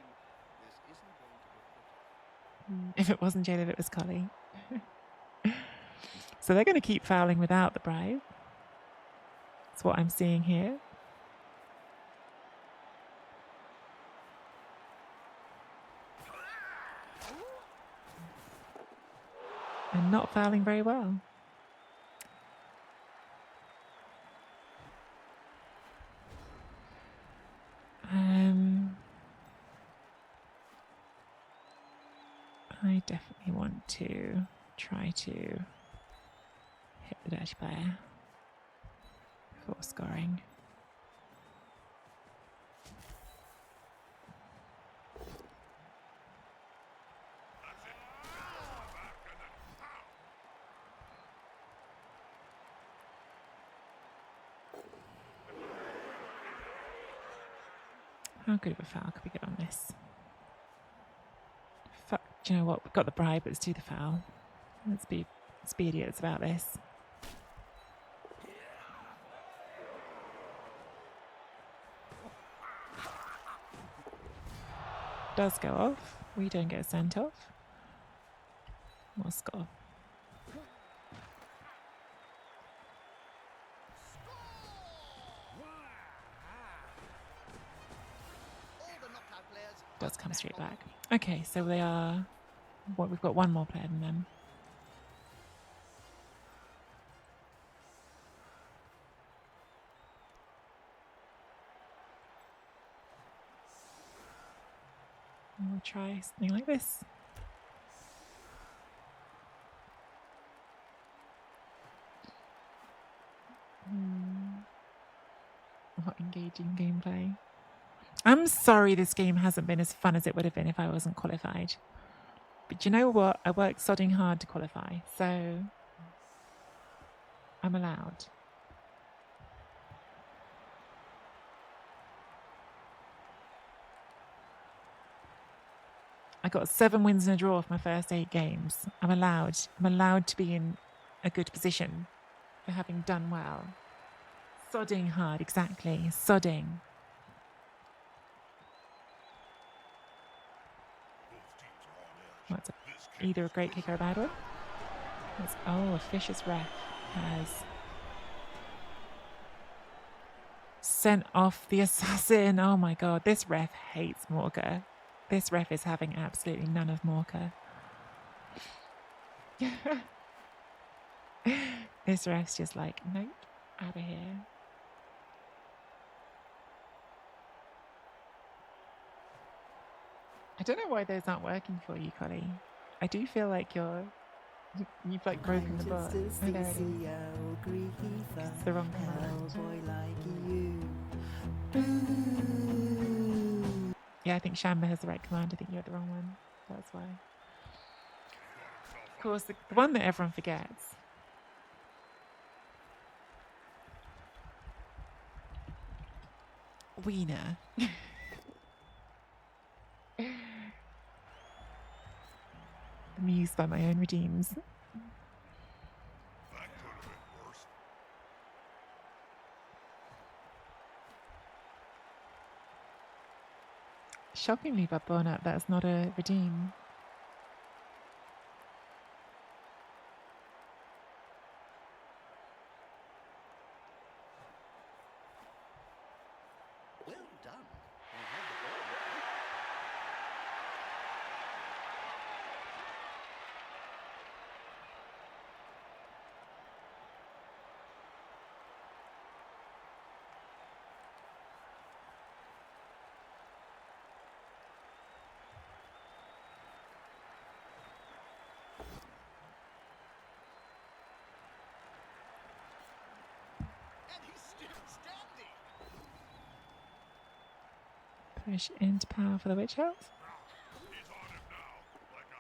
This isn't going to be pretty. If it wasn't J-Leb, it was Collie. So they're going to keep fouling without the bribe. That's what I'm seeing here. And not fouling very well. I definitely want to try to hit the dirty player before scoring. How good of a foul could we get on this? Fuck, do you know what? We've got the bribe, but let's do the foul. Let's be idiots about this. Does go off. We don't get sent off. We'll score. Does come straight back. Okay, so they are. What, we've got one more player than them. We'll try something like this. Not engaging gameplay. I'm sorry this game hasn't been as fun as it would have been if I wasn't qualified. But you know what? I worked sodding hard to qualify, so I'm allowed. I got 7 wins and a draw for my first 8 games. I'm allowed. I'm allowed to be in a good position for having done well. Sodding hard, exactly. Sodding. What's it? Either a great kick or a bad one? Oh, a vicious ref has sent off the assassin. Oh my god, this ref hates Morka. This ref is having absolutely none of Morka. This ref's just like, nope, out of here. I don't know why those aren't working for you, Collie. I do feel like you've like broken the book. Oh, there it is. It's the wrong command. Yeah, I think Shamba has the right command. I think you had the wrong one. That's why. Of course, the one that everyone forgets. Wiener. Amused by my own redeems. That could have been worse. Shockingly, Babona, that's not a redeem. Well done. You had the ball, didn't you? And he's still standing. Push into power for the witch elf. He's on him now, like a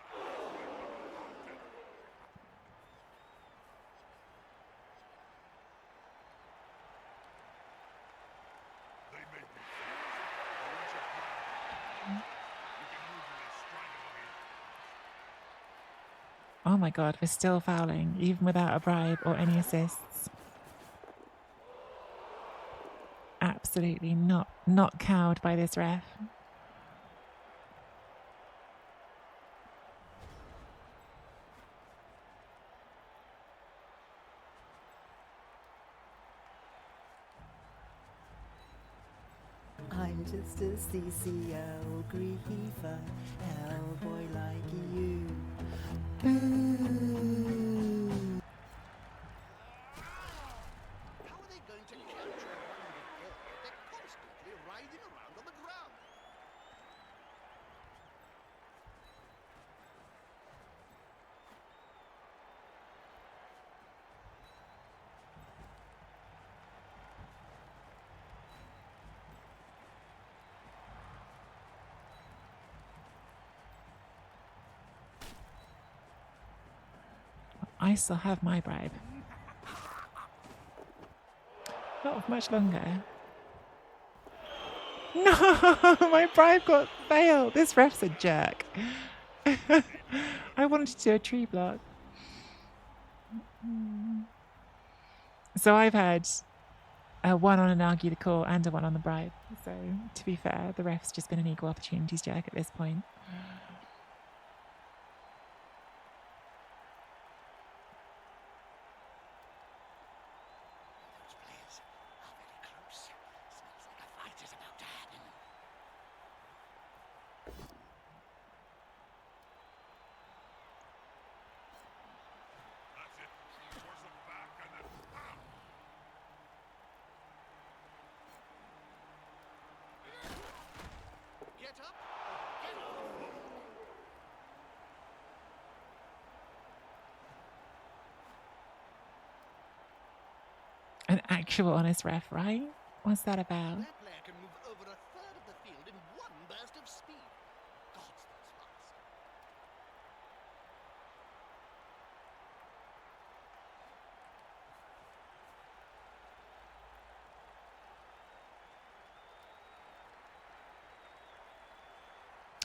They made me fast. I want you grab. You can usually strangle them easily. Oh my god, we're still fouling, even without a bribe or any assists. Absolutely not cowed by this ref. I'm just a CCL griefer, hellboy like you. Boo! How are they going to catch and run the ball if they're constantly riding around on the ground? I still have my bribe. Not much longer. No, my bribe got failed. This ref's a jerk. I wanted to do a tree block. So I've had a one on an argue the call and a one on the bribe. So to be fair, the ref's just been an equal opportunities jerk at this point. Those players are very close. Smells like a fight is about to happen. That's it. Force them back and then pow! Get up or get off. An actual honest ref, right? What's that about? That player can move over a third of the field in one burst of speed. Gods, that's fast.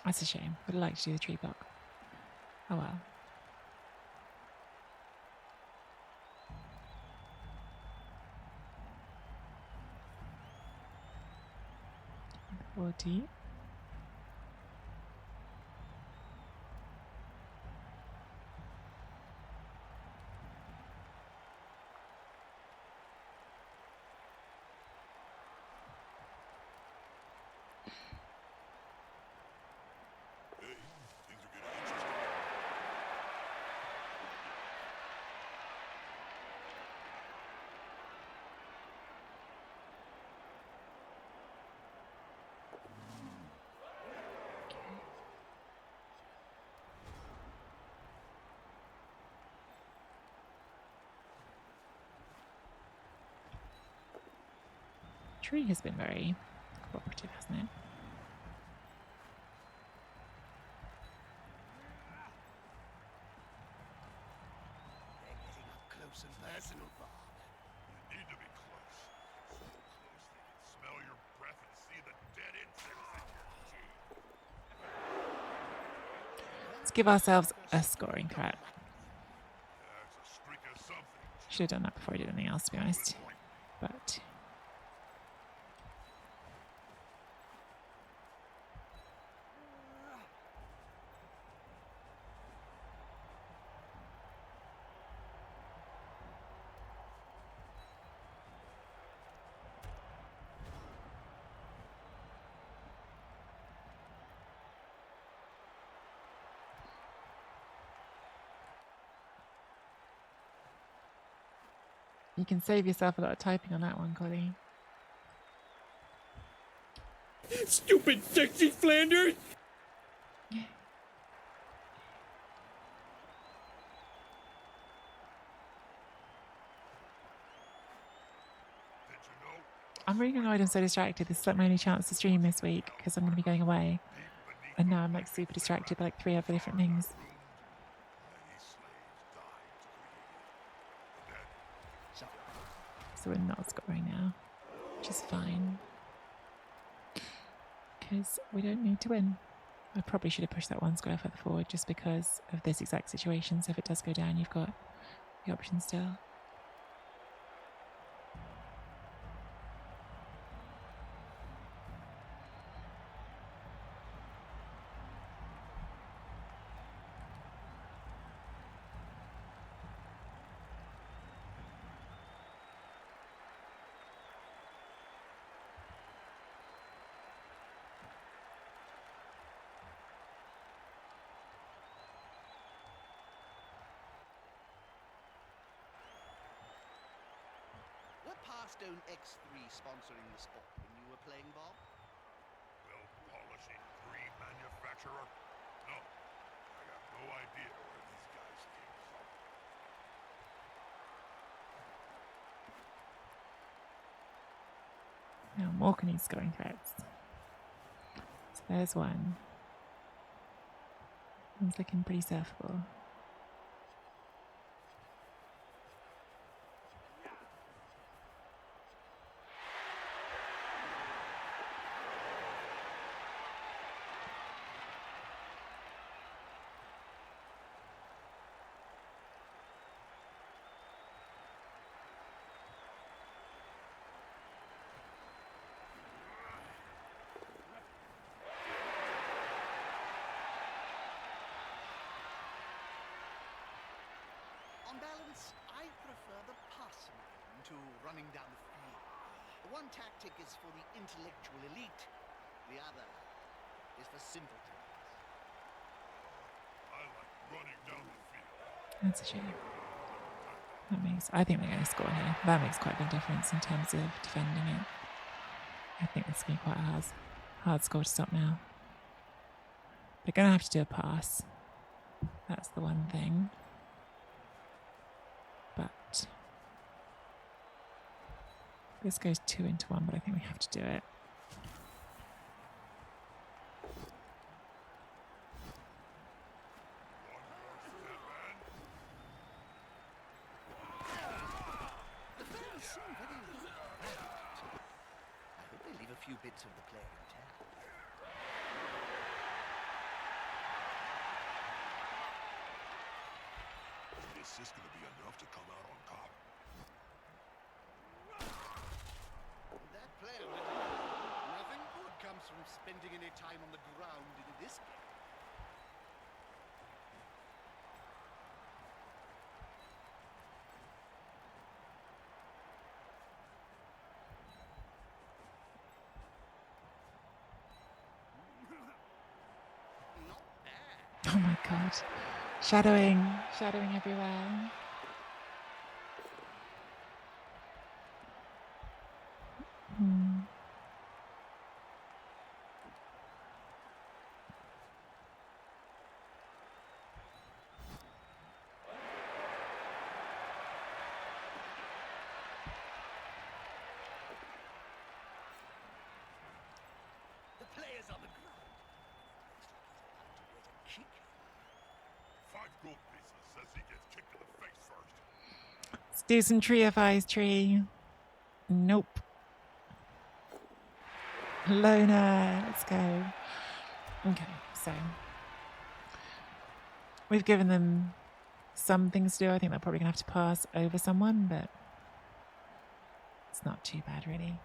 That's a shame. Would have liked to do the tree block. Oh well. Or deep. tree has been very cooperative, hasn't it? They're getting up close and personal, Bob. You need to be close. So close they can smell your breath and see the dead insects in your teeth. Let's give ourselves a scoring threat. That's a streak of something. Should have done that before I did anything else, to be honest. But you can save yourself a lot of typing on that one, Collie. Stupid sexy Flanders! Did you know? I'm really annoyed and so distracted. This is like my only chance to stream this week because I'm going to be going away. And now I'm like super distracted by like 3 other different things. Many slaves died to create it. So, So we're not scoring now, which is fine. Because we don't need to win. I probably should have pushed that 1 square further forward just because of this exact situation. So if it does go down, you've got the option still. were Parsstone X3 sponsoring the sport when you were playing, Bob? Well, polishing cream manufacturer? No. I got no idea where these guys came from. Now Morka needs scoring threats. So there's one. One's looking pretty surfable. On balance, I prefer the passing game to running down the field. One tactic is for the intellectual elite. The other is for simpletons. I like running down the field. That's a shame. I think they're going to score here. That makes quite a big difference in terms of defending it. I think this is going to be quite a hard score to stop now. They're going to have to do a pass. That's the one thing. But this goes 2 into 1, but I think we have to do it. The fans seem very relaxed. I hope they leave a few bits of the play intact. Is this gonna be enough to come out on top? That player went away. Nothing good comes from spending any time on the ground in this game. Not bad. Oh my god. Shadowing everywhere. school pieces says he gets kicked in the face first. Let's do some triifies, Tree. Nope. Loner, let's go. Okay, so we've given them some things to do. I think they're probably going to have to pass over someone, but it's not too bad, really.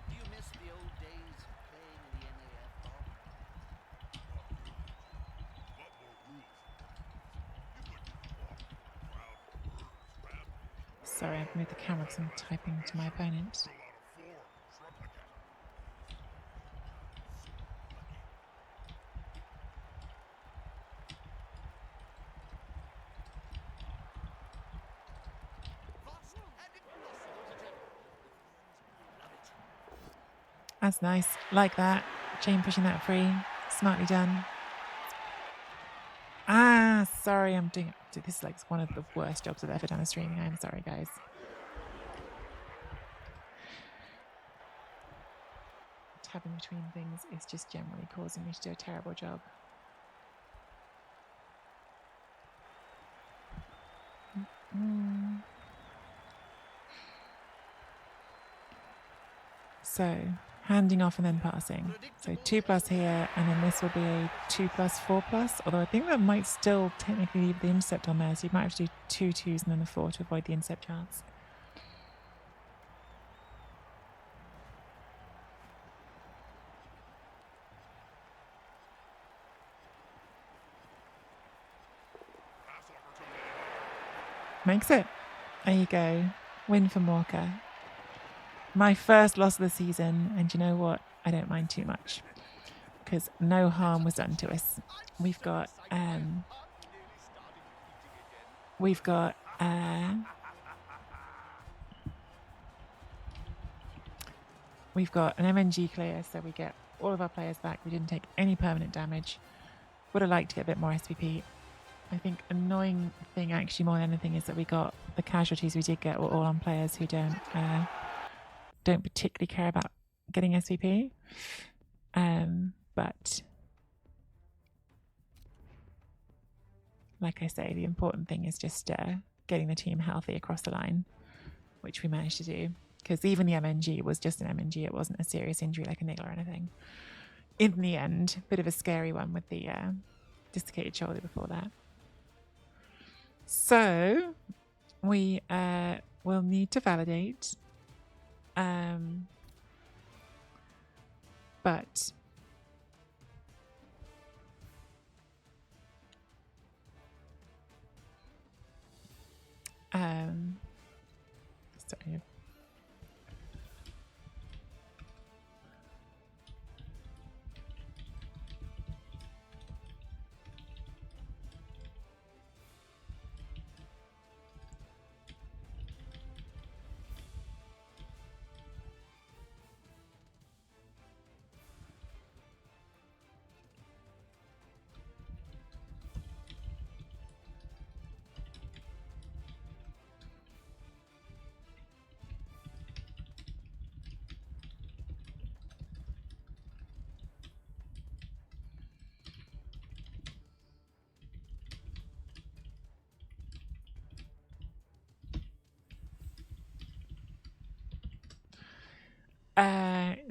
Do you miss the old days of playing in the NAF, Bob? Lot more rules. You couldn't walk crowd birds, rampage. Sorry, I've moved the camera because I'm typing to my opponent. Fill out a form, replicate. Vast and impossible to tackle. Love it. That's nice. Like that. Chain pushing that free. Smartly done. Ah, sorry, I'm doing it. This is like one of the worst jobs I've ever done of streaming. I'm sorry, guys. Tabbing between things is just generally causing me to do a terrible job. So, handing off and then passing. So 2+ here, and then this will be a 2+, 4+. Although I think that might still technically leave the intercept on there, so you might have to do 2 2s and then a 4 to avoid the intercept chance. Pass opportunity. Makes it. There you go. Win for Morka. My first loss of the season, and you know what? I don't mind too much because no harm was done to us. We've got we've got an MNG clear, so we get all of our players back. We didn't take any permanent damage. Would have liked to get a bit more SVP. I think annoying thing actually more than anything is that we got the casualties we did get were all on players who don't particularly care about getting SVP. But like I say, the important thing is just getting the team healthy across the line, which we managed to do. Because even the MNG was just an MNG. It wasn't a serious injury like a niggle or anything. In the end, bit of a scary one with the dislocated shoulder before that. So we will need to validate. But sorry.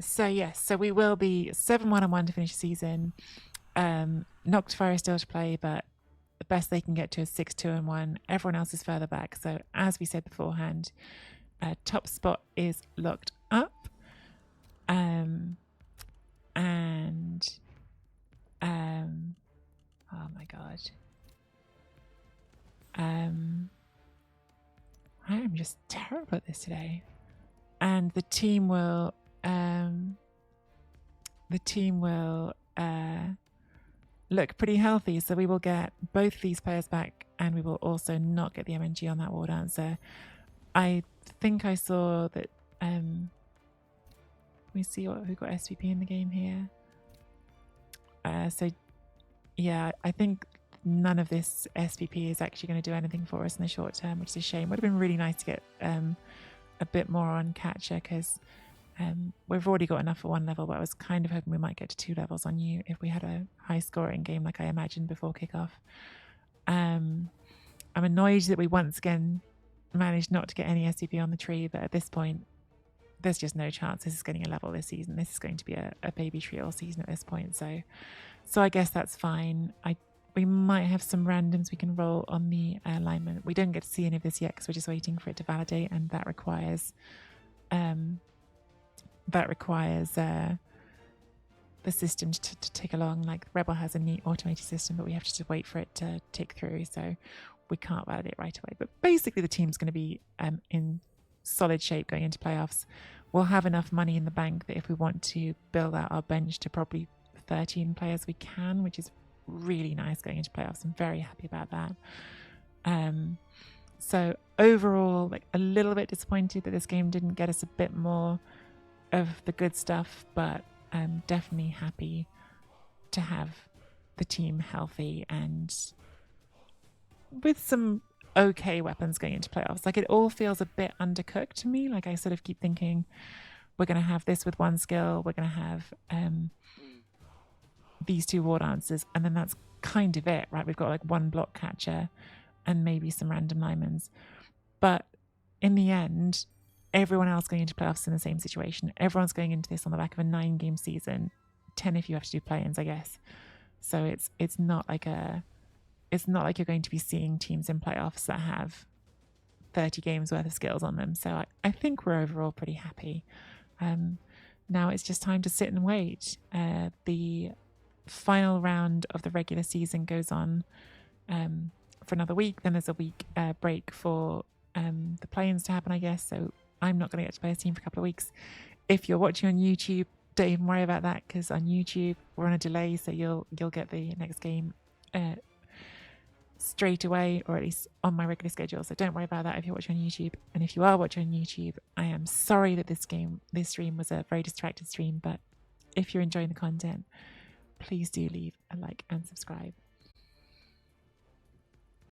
So yes, so we will be 7-1-1 to finish the season. Noctifier is still to play, but the best they can get to is 6-2-1. Everyone else is further back. So as we said beforehand, top spot is locked up. Oh my god. I am just terrible at this today. And the team will look pretty healthy, so we will get both these players back, and we will also not get the MNG on that war dancer. I think I saw that. Let me see who got SVP in the game here. So yeah, I think none of this SVP is actually going to do anything for us in the short term, which is a shame. Would have been really nice to get a bit more on catcher, because we've already got enough for 1 level, but I was kind of hoping we might get to 2 levels on you if we had a high scoring game like I imagined before kickoff. I'm annoyed that we once again managed not to get any SVP on the tree, but at this point there's just no chance this is getting a level this season. This is going to be a baby tree all season at this point, so I guess that's fine. We might have some randoms we can roll on the alignment. We don't get to see any of this yet because we're just waiting for it to validate, and that requires the system to tick along. Like Rebel has a neat automated system, but we have to just wait for it to tick through, so we can't validate right away. But basically the team's going to be in solid shape going into playoffs. We'll have enough money in the bank that if we want to build out our bench to probably 13 players, we can, which is really nice going into playoffs. I'm very happy about that. So overall, like a little bit disappointed that this game didn't get us a bit more of the good stuff, but I'm definitely happy to have the team healthy and with some okay weapons going into playoffs. Like it all feels a bit undercooked to me. Like I sort of keep thinking we're going to have this with 1 skill, we're going to have these 2 war dancers, and then that's kind of it, right? We've got like 1 block catcher and maybe some random linemen. But in the end, everyone else going into playoffs in the same situation. Everyone's going into this on the back of a 9-game season, 10 if you have to do play-ins, I guess. So it's not like you're going to be seeing teams in playoffs that have 30 games worth of skills on them. So I think we're overall pretty happy. Now it's just time to sit and wait. The final round of the regular season goes on for another week. Then there's a week break for the play-ins to happen, I guess. So I'm not going to get to play a team for a couple of weeks. If you're watching on YouTube, don't even worry about that, because on YouTube we're on a delay, so you'll get the next game straight away, or at least on my regular schedule. So don't worry about that if you're watching on YouTube. And if you are watching on YouTube, I am sorry that this stream was a very distracted stream, but if you're enjoying the content, please do leave a like and subscribe.